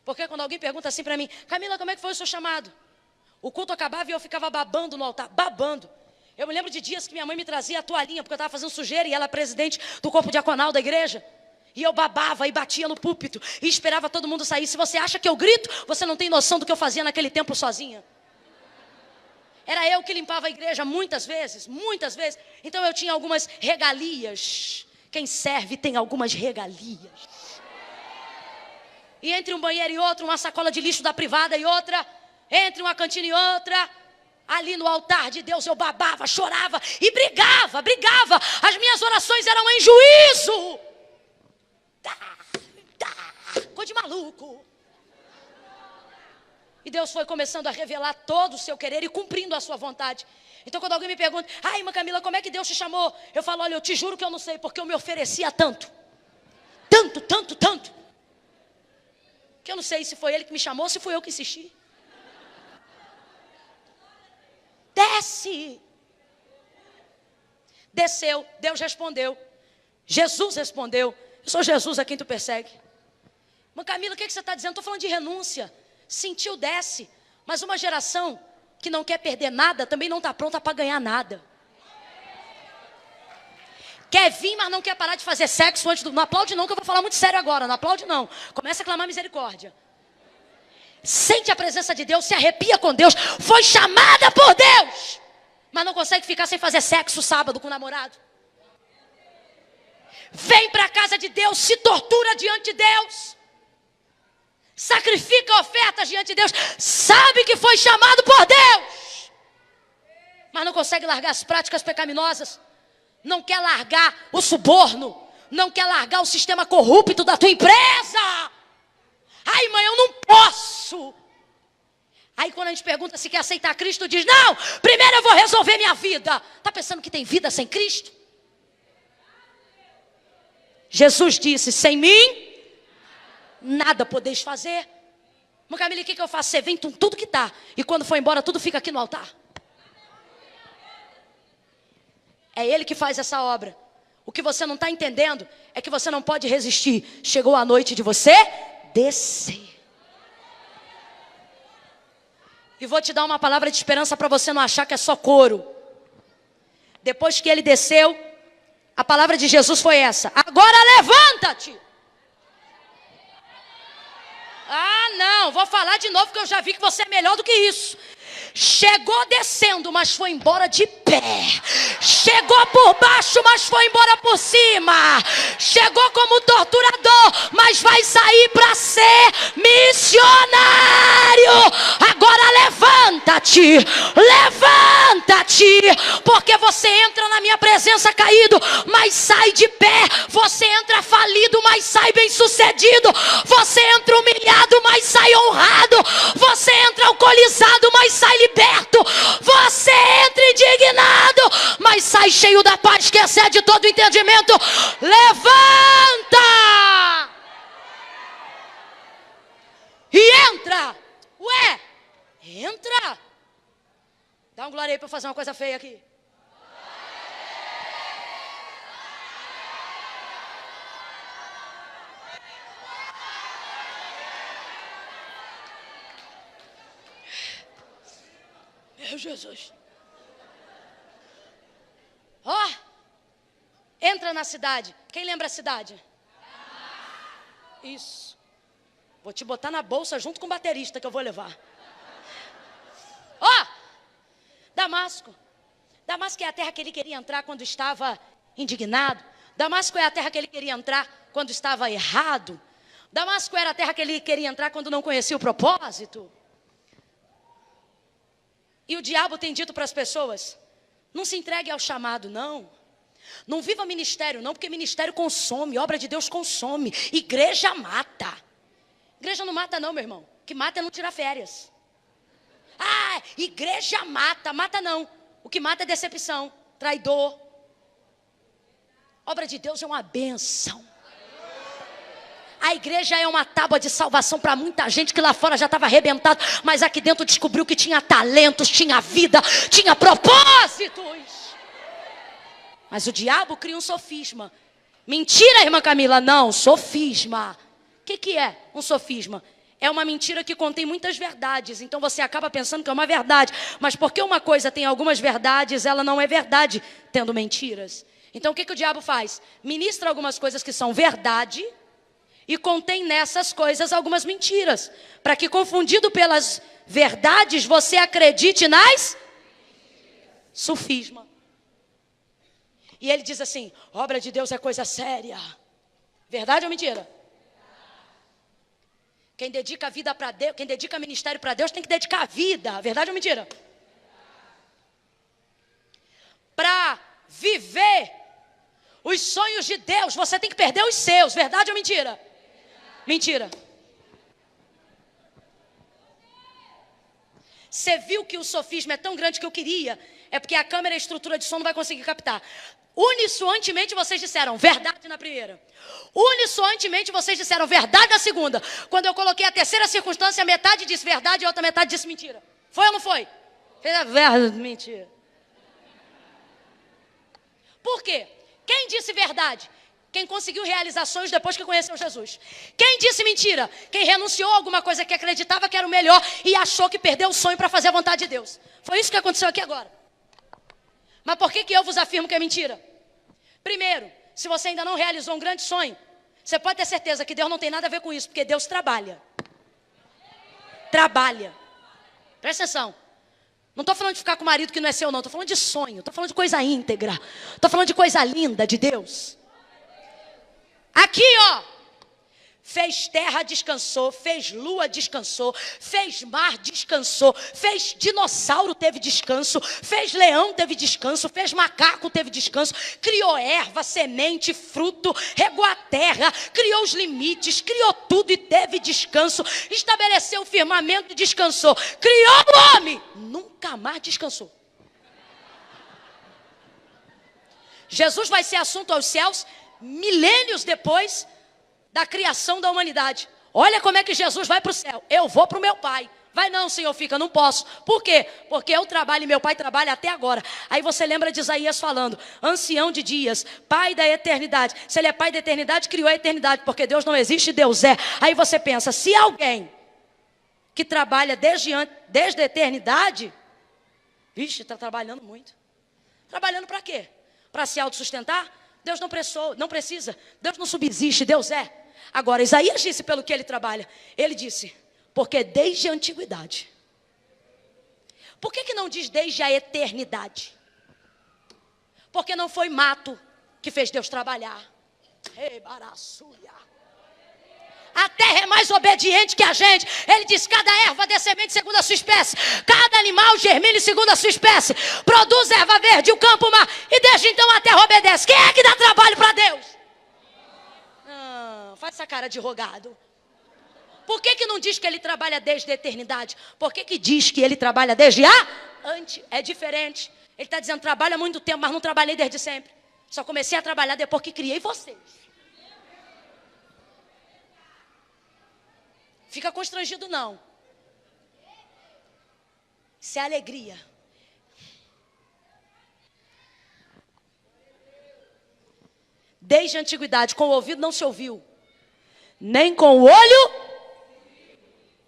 A: Porque quando alguém pergunta assim para mim: Camila, como é que foi o seu chamado? O culto acabava e eu ficava babando no altar, babando. Eu me lembro de dias que minha mãe me trazia a toalhinha, porque eu estava fazendo sujeira e ela é presidente do corpo diaconal da igreja. E eu babava e batia no púlpito e esperava todo mundo sair. Se você acha que eu grito, você não tem noção do que eu fazia naquele tempo sozinha. Era eu que limpava a igreja muitas vezes. Então eu tinha algumas regalias. Quem serve tem algumas regalias. E entre um banheiro e outro, uma sacola de lixo da privada e outra... Entre uma cantina e outra, ali no altar de Deus eu babava, chorava e brigava. As minhas orações eram em juízo. Coisa de maluco. E Deus foi começando a revelar todo o seu querer e cumprindo a sua vontade. Então quando alguém me pergunta: ai, irmã Camila, como é que Deus te chamou? Eu falo: olha, eu te juro que eu não sei, porque eu me oferecia tanto. Tanto. Que eu não sei se foi Ele que me chamou ou se fui eu que insisti. Desce. Desceu, Deus respondeu. Jesus respondeu. Eu sou Jesus a quem tu persegue. Mas Camila, o que você está dizendo? Estou falando de renúncia. Sentiu, desce. Mas uma geração que não quer perder nada também não está pronta para ganhar nada. Quer vir, mas não quer parar de fazer sexo antes do... Não aplaude não, que eu vou falar muito sério agora. Não aplaude não. Começa a clamar misericórdia. Sente a presença de Deus, se arrepia com Deus. Foi chamada por Deus. Mas não consegue ficar sem fazer sexo sábado com o namorado. Vem para a casa de Deus, se tortura diante de Deus. Sacrifica ofertas diante de Deus. Sabe que foi chamado por Deus. Mas não consegue largar as práticas pecaminosas. Não quer largar o suborno. Não quer largar o sistema corrupto da tua empresa. Ai, mãe, eu não posso. Aí quando a gente pergunta se quer aceitar Cristo, diz: não, primeiro eu vou resolver minha vida. Está pensando que tem vida sem Cristo? Jesus disse: sem mim, nada podeis fazer. Mas Camila, o que eu faço? Você vem com tudo que está. E quando for embora, tudo fica aqui no altar. É Ele que faz essa obra. O que você não está entendendo é que você não pode resistir. Chegou a noite de você descer. E vou te dar uma palavra de esperança para você não achar que é só coro. Depois que ele desceu, a palavra de Jesus foi essa: agora levanta-te. Ah, não, vou falar de novo, porque eu já vi que você é melhor do que isso. Chegou descendo, mas foi embora de pé. Chegou por baixo, mas foi embora por cima. Chegou como torturador, mas vai sair para ser missionário. Agora levanta-te, levanta-te, porque você entra na minha presença caído, mas sai de pé. Você entra falido, mas sai bem sucedido. Você entra humilhado, mas sai honrado. Você entra alcoolizado, mas sai liberto. Você entra indignado, mas sai cheio da paz que excede todo entendimento. Levanta e entra. Ué, entra. Dá um glória aí para eu fazer uma coisa feia aqui. Meu Jesus. Ó, entra na cidade. Quem lembra a cidade? Isso. Vou te botar na bolsa junto com o baterista que eu vou levar. Ó, Damasco. Damasco é a terra que ele queria entrar quando estava indignado. Damasco é a terra que ele queria entrar quando estava errado. Damasco era a terra que ele queria entrar quando não conhecia o propósito. E o diabo tem dito para as pessoas: não se entregue ao chamado, não. Não viva ministério, não, porque ministério consome, obra de Deus consome. Igreja mata. Igreja não mata não, meu irmão. O que mata é não tirar férias. Ah, igreja mata. Mata não. O que mata é decepção, traidor. Obra de Deus é uma bênção. A igreja é uma tábua de salvação para muita gente que lá fora já estava arrebentado, mas aqui dentro descobriu que tinha talentos, tinha vida, tinha propósitos. Mas o diabo cria um sofisma. Mentira, irmã Camila? Não, sofisma. O que é um sofisma? É uma mentira que contém muitas verdades. Então você acaba pensando que é uma verdade. Mas porque uma coisa tem algumas verdades, ela não é verdade tendo mentiras. Então o que o diabo faz? Ministra algumas coisas que são verdade e contém nessas coisas algumas mentiras, para que, confundido pelas verdades, você acredite nas sofisma. E ele diz assim: obra de Deus é coisa séria. Verdade ou mentira? Quem dedica a vida para Deus, quem dedica ministério para Deus, tem que dedicar a vida. Verdade ou mentira? Para viver os sonhos de Deus, você tem que perder os seus. Verdade ou mentira? Mentira. Você viu que o sofisma é tão grande que eu queria? É porque a câmera e a estrutura de som não vai conseguir captar. Unissoantemente vocês disseram verdade na primeira. Unissoantemente vocês disseram verdade na segunda. Quando eu coloquei a terceira circunstância, metade disse verdade e a outra metade disse mentira. Foi ou não foi? Mentira. Por quê? Quem disse verdade? Quem conseguiu realizar sonhos depois que conheceu Jesus. Quem disse mentira? Quem renunciou a alguma coisa que acreditava que era o melhor e achou que perdeu o sonho para fazer a vontade de Deus. Foi isso que aconteceu aqui agora. Mas por que eu vos afirmo que é mentira? Primeiro, se você ainda não realizou um grande sonho, você pode ter certeza que Deus não tem nada a ver com isso, porque Deus trabalha. Trabalha. Presta atenção. Não estou falando de ficar com o marido que não é seu, não. Estou falando de sonho. Estou falando de coisa íntegra. Estou falando de coisa linda de Deus. Aqui, ó. Fez terra, descansou. Fez lua, descansou. Fez mar, descansou. Fez dinossauro, teve descanso. Fez leão, teve descanso. Fez macaco, teve descanso. Criou erva, semente, fruto. Regou a terra. Criou os limites. Criou tudo e teve descanso. Estabeleceu o firmamento e descansou. Criou o homem. Nunca mais descansou. Jesus vai ser assunto aos céus milênios depois da criação da humanidade. Olha como é que Jesus vai para o céu. Eu vou para o meu Pai. Vai não, Senhor, fica, não posso. Por quê? Porque eu trabalho e meu pai trabalha até agora. Aí você lembra de Isaías falando, ancião de dias, pai da eternidade. Se ele é pai da eternidade, criou a eternidade, porque Deus não existe, Deus é. Aí você pensa, se alguém que trabalha desde a eternidade, vixe, está trabalhando muito. Trabalhando para quê? Para se autossustentar? Deus não precisa, Deus não subsiste, Deus é. Agora, Isaías disse pelo que ele trabalha. Ele disse, porque desde a antiguidade. Por que não diz desde a eternidade? Porque não foi mato que fez Deus trabalhar. A terra é mais obediente que a gente. Ele diz, cada erva dê semente segundo a sua espécie. Cada animal germine segundo a sua espécie. Produz erva verde, o campo, o mar. E desde então a terra obedece. Quem é que dá trabalho para Deus? Faz essa cara de rogado. Por que não diz que ele trabalha desde a eternidade? Por que diz que ele trabalha desde a antes? É diferente. Ele está dizendo, trabalha há muito tempo, mas não trabalhei desde sempre. Só comecei a trabalhar depois que criei vocês. Fica constrangido não. Isso é alegria. Desde a antiguidade, com o ouvido não se ouviu, nem com o olho,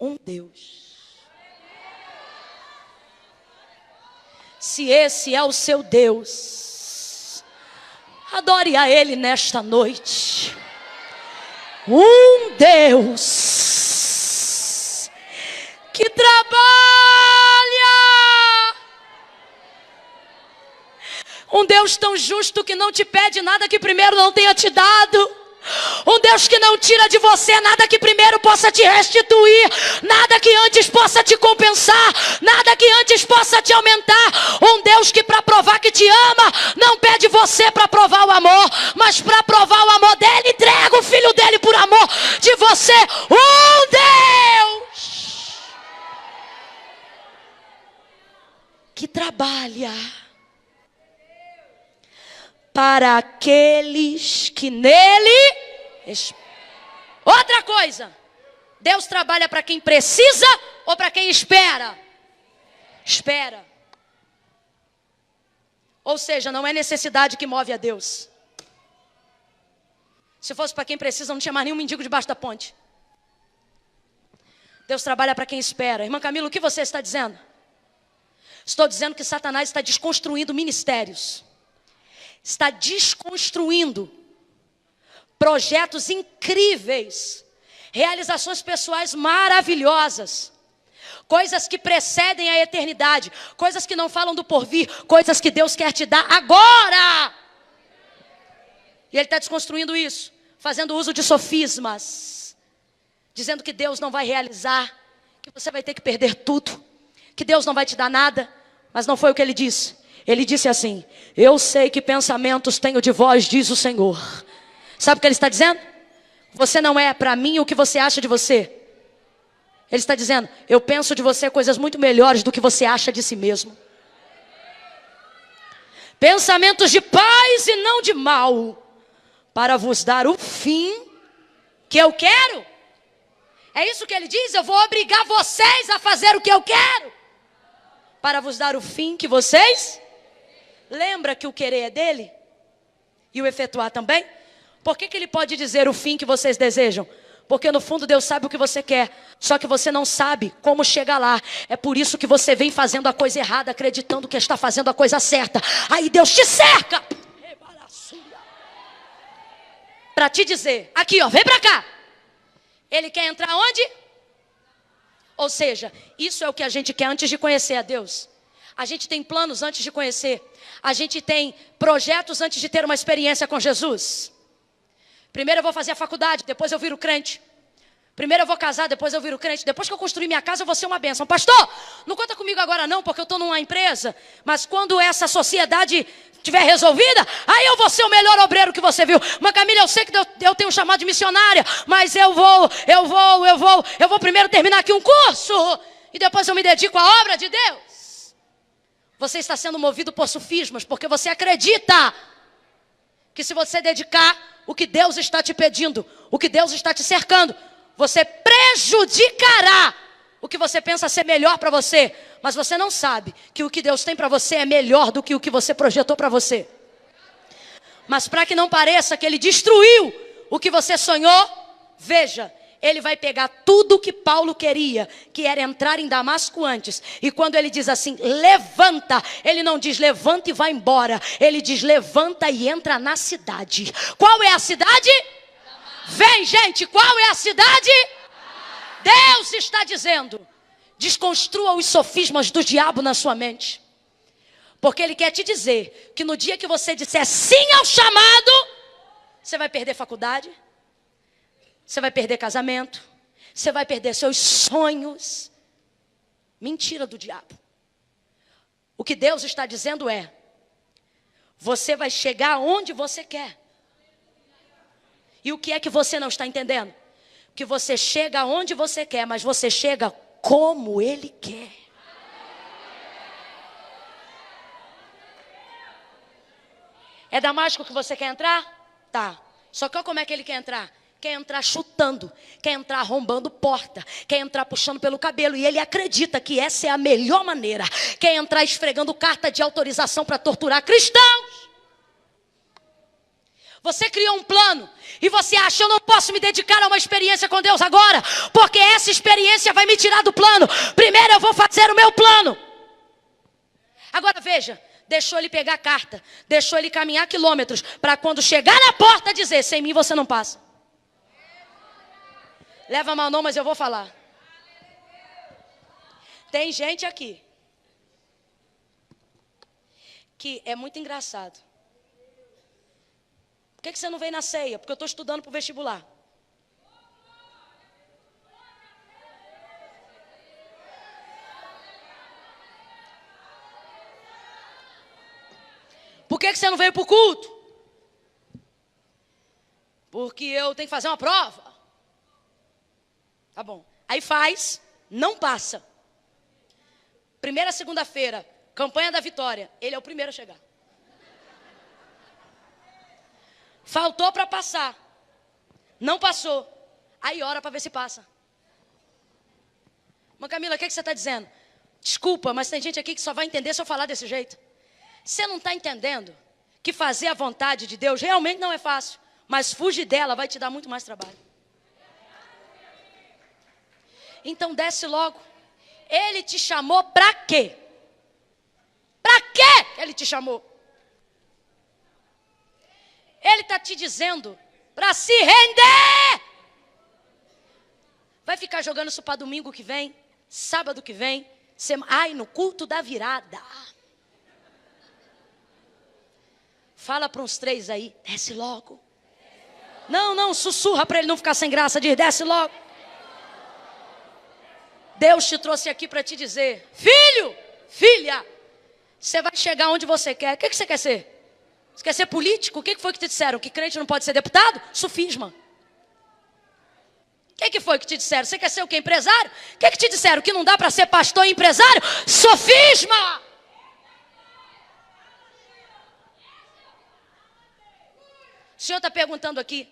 A: um Deus. Se esse é o seu Deus, adore a Ele nesta noite. Um Deus que trabalha. Um Deus tão justo que não te pede nada que primeiro não tenha te dado. Um Deus que não tira de você nada que primeiro possa te restituir, nada que antes possa te compensar, nada que antes possa te aumentar. Um Deus que para provar que te ama, não pede você para provar o amor, mas para provar o amor dele, entrega o filho dele por amor de você. Um Deus que trabalha para aqueles que nele esperam. Outra coisa, Deus trabalha para quem precisa ou para quem espera? Espera. Ou seja, não é necessidade que move a Deus. Se fosse para quem precisa, não tinha mais nenhum mendigo debaixo da ponte. Deus trabalha para quem espera. Irmã Camila, o que você está dizendo? Estou dizendo que Satanás está desconstruindo ministérios. Está desconstruindo projetos incríveis, realizações pessoais maravilhosas, coisas que precedem a eternidade, coisas que não falam do porvir, coisas que Deus quer te dar agora. E Ele está desconstruindo isso, fazendo uso de sofismas, dizendo que Deus não vai realizar, que você vai ter que perder tudo, que Deus não vai te dar nada. Mas não foi o que Ele disse. Ele disse assim, eu sei que pensamentos tenho de vós, diz o Senhor. Sabe o que Ele está dizendo? Você não é para mim o que você acha de você. Ele está dizendo, eu penso de você coisas muito melhores do que você acha de si mesmo. Pensamentos de paz e não de mal, para vos dar o fim que eu quero. É isso que Ele diz, eu vou obrigar vocês a fazer o que eu quero, para vos dar o fim que vocês... Lembra que o querer é dele? E o efetuar também? Por que Ele pode dizer o fim que vocês desejam? Porque no fundo Deus sabe o que você quer. Só que você não sabe como chegar lá. É por isso que você vem fazendo a coisa errada, acreditando que está fazendo a coisa certa. Aí Deus te cerca para te dizer, aqui ó, vem para cá. Ele quer entrar onde? Ou seja, isso é o que a gente quer antes de conhecer a Deus. A gente tem planos antes de conhecer. A gente tem projetos antes de ter uma experiência com Jesus. Primeiro eu vou fazer a faculdade, depois eu viro crente. Primeiro eu vou casar, depois eu viro crente. Depois que eu construir minha casa, eu vou ser uma bênção. Pastor, não conta comigo agora não, porque eu estou numa empresa. Mas quando essa sociedade estiver resolvida, aí eu vou ser o melhor obreiro que você viu. Mas Camila, eu sei que eu tenho um chamado de missionária, mas eu vou primeiro terminar aqui um curso. E depois eu me dedico à obra de Deus. Você está sendo movido por sofismas, porque você acredita que se você dedicar o que Deus está te pedindo, o que Deus está te cercando, você prejudicará o que você pensa ser melhor para você, mas você não sabe que o que Deus tem para você é melhor do que o que você projetou para você. Mas para que não pareça que Ele destruiu o que você sonhou, veja, Ele vai pegar tudo o que Paulo queria, que era entrar em Damasco antes. E quando ele diz assim, levanta, ele não diz levanta e vai embora. Ele diz levanta e entra na cidade. Qual é a cidade? Vem, gente, qual é a cidade? Deus está dizendo, desconstrua os sofismas do diabo na sua mente. Porque ele quer te dizer que no dia que você disser sim ao chamado, você vai perder faculdade. Você vai perder casamento. Você vai perder seus sonhos. Mentira do diabo. O que Deus está dizendo é, você vai chegar onde você quer. E o que é que você não está entendendo? Que você chega onde você quer, mas você chega como Ele quer. É Damasco que você quer entrar? Tá. Só que olha como é que ele quer entrar. Quer entrar chutando, quer entrar arrombando porta, quer entrar puxando pelo cabelo. E ele acredita que essa é a melhor maneira. Quer entrar esfregando carta de autorização para torturar cristãos. Você criou um plano e você acha, eu não posso me dedicar a uma experiência com Deus agora, porque essa experiência vai me tirar do plano. Primeiro eu vou fazer o meu plano. Agora veja, deixou ele pegar a carta, deixou ele caminhar quilômetros, para quando chegar na porta dizer, sem mim você não passa. Leva mal não, mas eu vou falar. Tem gente aqui que é muito engraçado. Por que você não veio na ceia? Porque eu estou estudando para o vestibular. Por que você não veio para o culto? Porque eu tenho que fazer uma prova. Tá bom. Aí faz, não passa. Primeira segunda-feira, campanha da vitória. Ele é o primeiro a chegar. Faltou para passar. Não passou. Aí ora para ver se passa. Mas Camila, o que você está dizendo? Desculpa, mas tem gente aqui que só vai entender se eu falar desse jeito. Você não está entendendo que fazer a vontade de Deus realmente não é fácil. Mas fugir dela vai te dar muito mais trabalho. Então desce logo. Ele te chamou para quê? Para quê ele te chamou? Ele está te dizendo para se render. Vai ficar jogando isso para domingo que vem, sábado que vem. Ai, no culto da virada. Fala para uns 3 aí, desce logo. Não, sussurra para ele não ficar sem graça, diz, desce logo. Deus te trouxe aqui para te dizer, filho, filha, você vai chegar onde você quer. O que você quer ser? Você quer ser político? O que foi que te disseram? Que crente não pode ser deputado? Sufisma. O que foi que te disseram? Você quer ser o quê? Empresário? O que te disseram? Que não dá para ser pastor e empresário? Sofisma! O Senhor está perguntando aqui,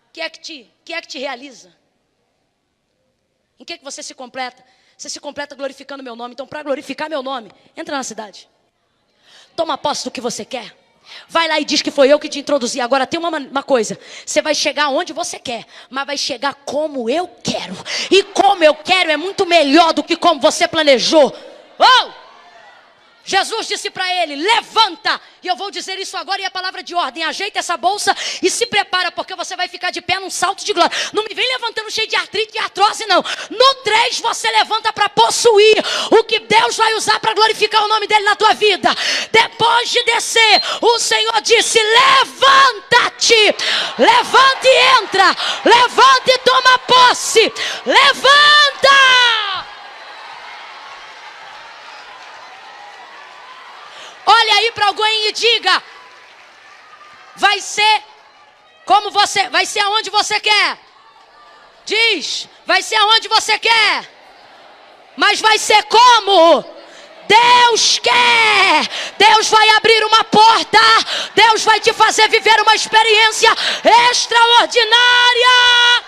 A: o que é que te realiza? Em que você se completa? Você se completa glorificando meu nome. Então, para glorificar meu nome, entra na cidade. Toma posse do que você quer. Vai lá e diz que foi eu que te introduzi. Agora tem uma coisa. Você vai chegar onde você quer, mas vai chegar como eu quero. E como eu quero é muito melhor do que como você planejou. Oh! Jesus disse para ele, levanta. E eu vou dizer isso agora e a palavra de ordem. Ajeita essa bolsa e se prepara, porque você vai ficar de pé num salto de glória. Não me vem levantando cheio de artrite e artrose, não. No 3 você levanta para possuir o que Deus vai usar para glorificar o nome dele na tua vida. Depois de descer, o Senhor disse, levanta-te. Levanta e entra. Levanta e toma posse. Levanta! Olha aí para alguém e diga, vai ser como você, vai ser aonde você quer. Diz, vai ser aonde você quer. Mas vai ser como Deus quer. Deus vai abrir uma porta. Deus vai te fazer viver uma experiência extraordinária.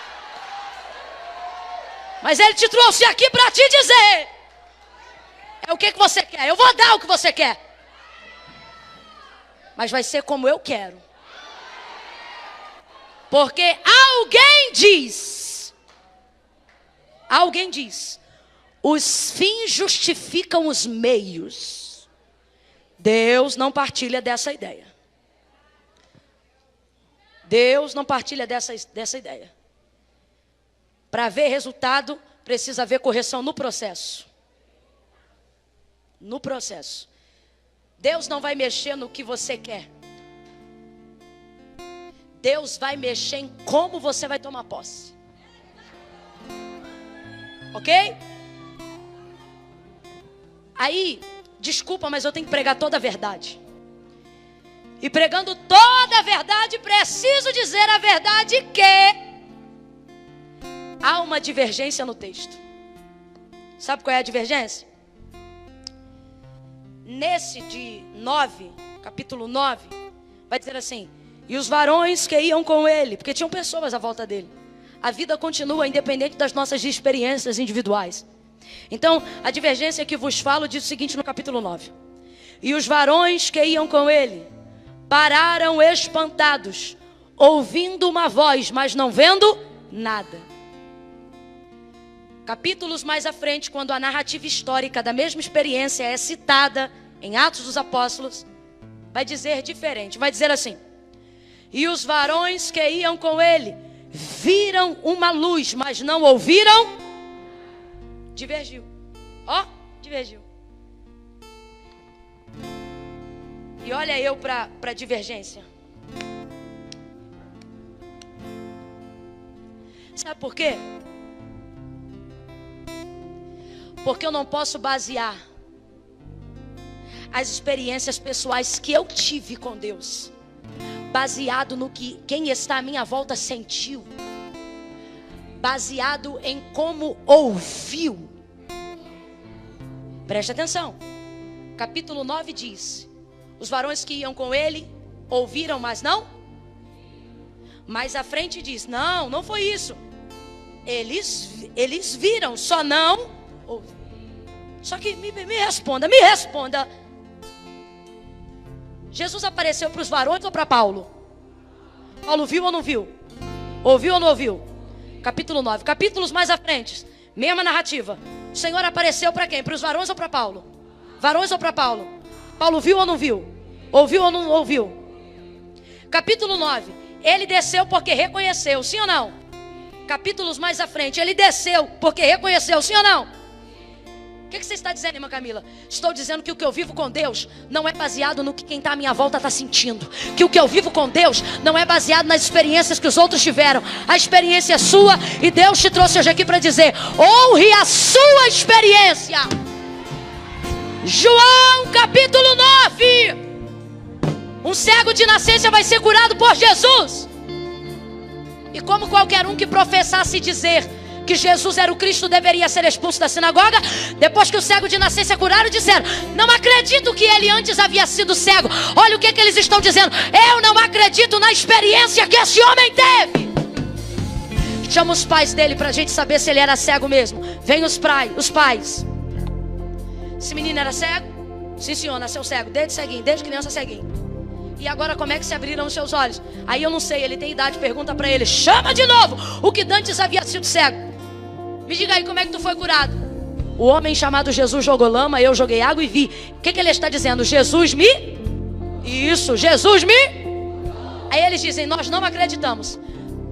A: Mas Ele te trouxe aqui para te dizer: é o que você quer. Eu vou dar o que você quer. Mas vai ser como eu quero. Porque alguém diz, os fins justificam os meios. Deus não partilha dessa ideia. Deus não partilha dessa ideia. Para ver resultado, precisa haver correção no processo. No processo. Deus não vai mexer no que você quer. Deus vai mexer em como você vai tomar posse. Ok? Aí, desculpa, mas eu tenho que pregar toda a verdade. E pregando toda a verdade, preciso dizer a verdade que há uma divergência no texto. Sabe qual é a divergência? Nesse de 9, capítulo 9, vai dizer assim: e os varões que iam com ele, porque tinham pessoas à volta dele. A vida continua independente das nossas experiências individuais. Então, a divergência que vos falo diz o seguinte no capítulo 9. E os varões que iam com ele pararam espantados, ouvindo uma voz, mas não vendo nada. Capítulos mais à frente, quando a narrativa histórica da mesma experiência é citada em Atos dos Apóstolos, vai dizer diferente. Vai dizer assim: e os varões que iam com ele viram uma luz, mas não ouviram. Divergiu. Ó, divergiu. E olha eu para a divergência. Sabe por quê? Porque eu não posso basear as experiências pessoais que eu tive com Deus baseado no que quem está à minha volta sentiu, baseado em como ouviu. Preste atenção. Capítulo 9 diz: os varões que iam com ele ouviram, mas não. Mais à frente diz: não foi isso. Eles viram, só não ouviram. Só que me responda. Jesus apareceu para os varões ou para Paulo? Paulo viu ou não viu? Ouviu ou não ouviu? Capítulo 9. Capítulos mais à frente, mesma narrativa. O Senhor apareceu para quem? Para os varões ou para Paulo? Varões ou para Paulo? Paulo viu ou não viu? Ouviu ou não ouviu? Capítulo 9. Ele desceu porque reconheceu, sim ou não? Capítulos mais à frente, ele desceu porque reconheceu, sim ou não? O que você está dizendo, irmã Camila? Estou dizendo que o que eu vivo com Deus não é baseado no que quem está à minha volta está sentindo. Que o que eu vivo com Deus não é baseado nas experiências que os outros tiveram. A experiência é sua e Deus te trouxe hoje aqui para dizer: honre a sua experiência. João capítulo 9. Um cego de nascença vai ser curado por Jesus. E como qualquer um que professasse dizer que Jesus era o Cristo deveria ser expulso da sinagoga, depois que o cego de nascença curaram, disseram: não acredito que ele antes havia sido cego. Olha o que eles estão dizendo: eu não acredito na experiência que esse homem teve. Chama os pais dele para a gente saber se ele era cego mesmo. Vem os pais. Esse menino era cego? Sim, senhor, nasceu cego, desde criança ceguinho. E agora como é que se abriram os seus olhos? Aí eu não sei, ele tem idade, pergunta para ele. Chama de novo o que dantes havia sido cego. Me diga aí, como é que tu foi curado? O homem chamado Jesus jogou lama, eu joguei água e vi. O que ele está dizendo? Jesus me? Isso, Jesus me? Aí eles dizem: nós não acreditamos.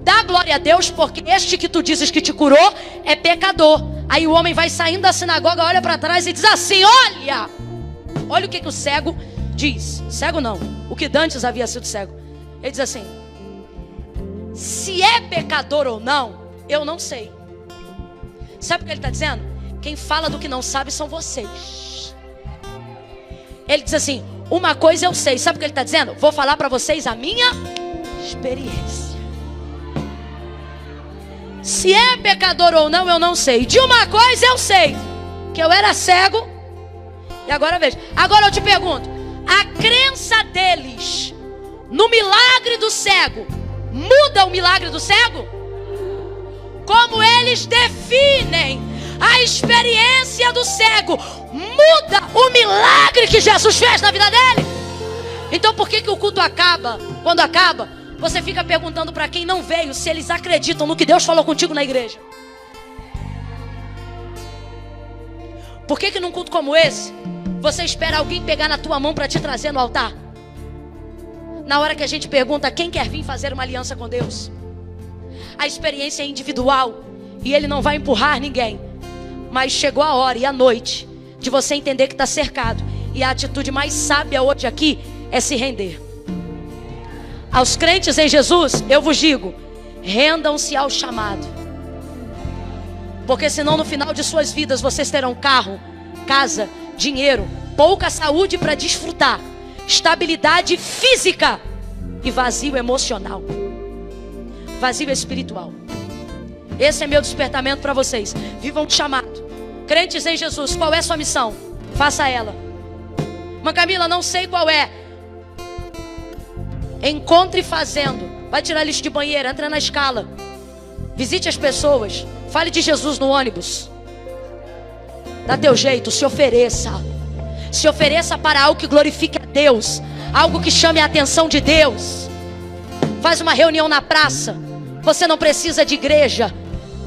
A: Dá glória a Deus, porque este que tu dizes que te curou é pecador. Aí o homem vai saindo da sinagoga, olha para trás e diz assim: olha o que o cego diz. Cego não, o que dantes havia sido cego. Ele diz assim: se é pecador ou não, eu não sei. Sabe o que ele está dizendo? Quem fala do que não sabe são vocês. Ele diz assim: uma coisa eu sei. Sabe o que ele está dizendo? Vou falar para vocês a minha experiência. Se é pecador ou não, eu não sei. De uma coisa eu sei: que eu era cego. E agora veja. Agora eu te pergunto: a crença deles no milagre do cego muda o milagre do cego? Como eles definem definem a experiência do cego muda o milagre que Jesus fez na vida dele. Então por que o culto acaba? Quando acaba, você fica perguntando para quem não veio se eles acreditam no que Deus falou contigo na igreja. Por que num culto como esse você espera alguém pegar na tua mão para te trazer no altar? Na hora que a gente pergunta quem quer vir fazer uma aliança com Deus, a experiência é individual e Ele não vai empurrar ninguém. Mas chegou a hora e a noite de você entender que está cercado. E a atitude mais sábia hoje aqui é se render. Aos crentes em Jesus, eu vos digo, rendam-se ao chamado. Porque senão no final de suas vidas vocês terão carro, casa, dinheiro, pouca saúde para desfrutar, estabilidade física e vazio emocional, vazio espiritual. Esse é meu despertamento para vocês. Vivam o chamado. Crentes em Jesus, qual é a sua missão? Faça ela. Mas Camila, não sei qual é. Encontre fazendo. Vai tirar lixo de banheiro, entra na escala. Visite as pessoas. Fale de Jesus no ônibus. Dá teu jeito, se ofereça. Se ofereça para algo que glorifique a Deus, algo que chame a atenção de Deus. Faz uma reunião na praça. Você não precisa de igreja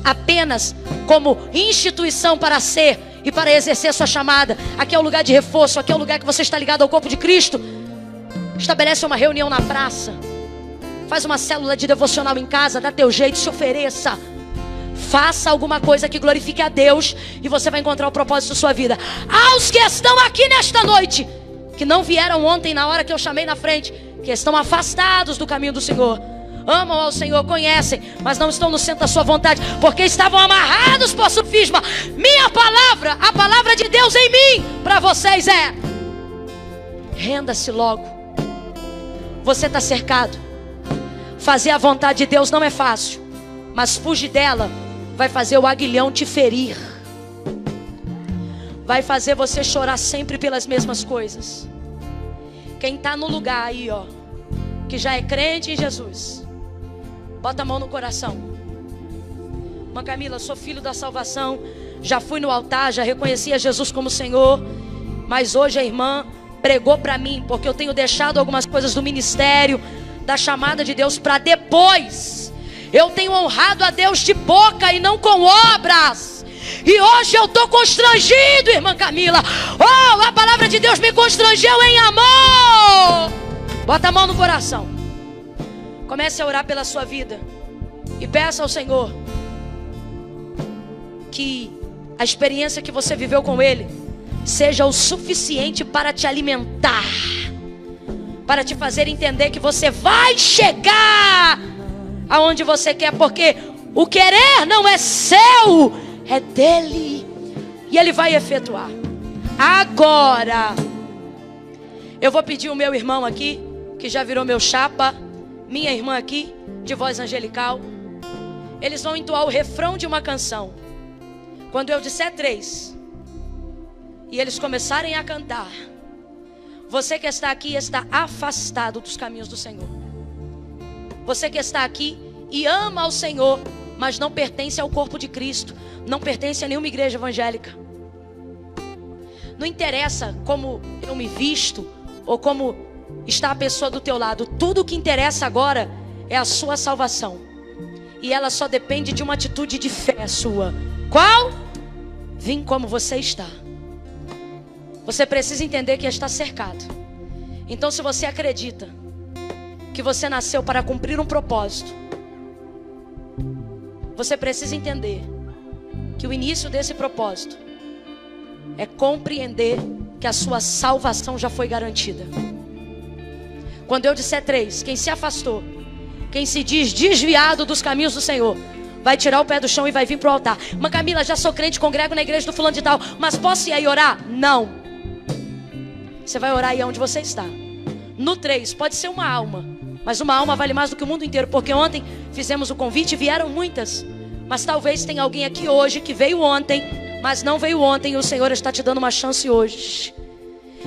A: apenas como instituição para ser e para exercer a sua chamada. Aqui é o lugar de reforço, aqui é o lugar que você está ligado ao corpo de Cristo. Estabelece uma reunião na praça. Faz uma célula de devocional em casa, dá teu jeito, se ofereça. Faça alguma coisa que glorifique a Deus e você vai encontrar o propósito da sua vida. Aos que estão aqui nesta noite, que não vieram ontem na hora que eu chamei na frente, que estão afastados do caminho do Senhor, amam ao Senhor, conhecem, mas não estão no centro da sua vontade, porque estavam amarrados por sofisma. Minha palavra, a palavra de Deus em mim, para vocês é: renda-se logo. Você está cercado. Fazer a vontade de Deus não é fácil, mas fugir dela vai fazer o aguilhão te ferir. Vai fazer você chorar sempre pelas mesmas coisas. Quem está no lugar aí, ó, que já é crente em Jesus, bota a mão no coração. Irmã Camila, sou filho da salvação, já fui no altar, já reconheci a Jesus como Senhor, mas hoje a irmã pregou para mim, porque eu tenho deixado algumas coisas do ministério, da chamada de Deus para depois. Eu tenho honrado a Deus de boca e não com obras. E hoje eu estou constrangido, irmã Camila. Oh, a palavra de Deus me constrangeu em amor. Bota a mão no coração. Comece a orar pela sua vida e peça ao Senhor que a experiência que você viveu com Ele seja o suficiente para te alimentar, para te fazer entender que você vai chegar aonde você quer, porque o querer não é seu, é dele, e Ele vai efetuar. Agora eu vou pedir o meu irmão aqui, que já virou meu chapa, minha irmã aqui, de voz angelical. Eles vão entoar o refrão de uma canção. Quando eu disser 3 e eles começarem a cantar, você que está aqui está afastado dos caminhos do Senhor. Você que está aqui e ama ao Senhor, mas não pertence ao corpo de Cristo, não pertence a nenhuma igreja evangélica. Não interessa como eu me visto ou como está a pessoa do teu lado. Tudo o que interessa agora é a sua salvação. E ela só depende de uma atitude de fé sua. Qual? Vim como você está. Você precisa entender que está cercado. Então, se você acredita que você nasceu para cumprir um propósito, você precisa entender que o início desse propósito é compreender que a sua salvação já foi garantida. Quando eu disser 3, quem se afastou, quem se diz desviado dos caminhos do Senhor, vai tirar o pé do chão e vai vir para o altar. Mas Camila, já sou crente, congrego na igreja do fulano de tal, mas posso ir aí orar? Não. Você vai orar aí onde você está. No 3, pode ser uma alma, mas uma alma vale mais do que o mundo inteiro, porque ontem fizemos o convite e vieram muitas. Mas talvez tenha alguém aqui hoje que veio ontem, mas não veio ontem, e o Senhor está te dando uma chance hoje.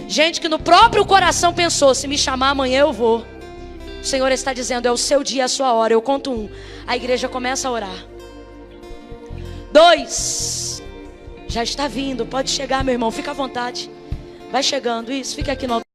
A: Gente que no próprio coração pensou: se me chamar amanhã eu vou. O Senhor está dizendo: é o seu dia, a sua hora. Eu conto 1, a igreja começa a orar. 2. Já está vindo. Pode chegar, meu irmão. Fica à vontade. Vai chegando. Isso. Fica aqui no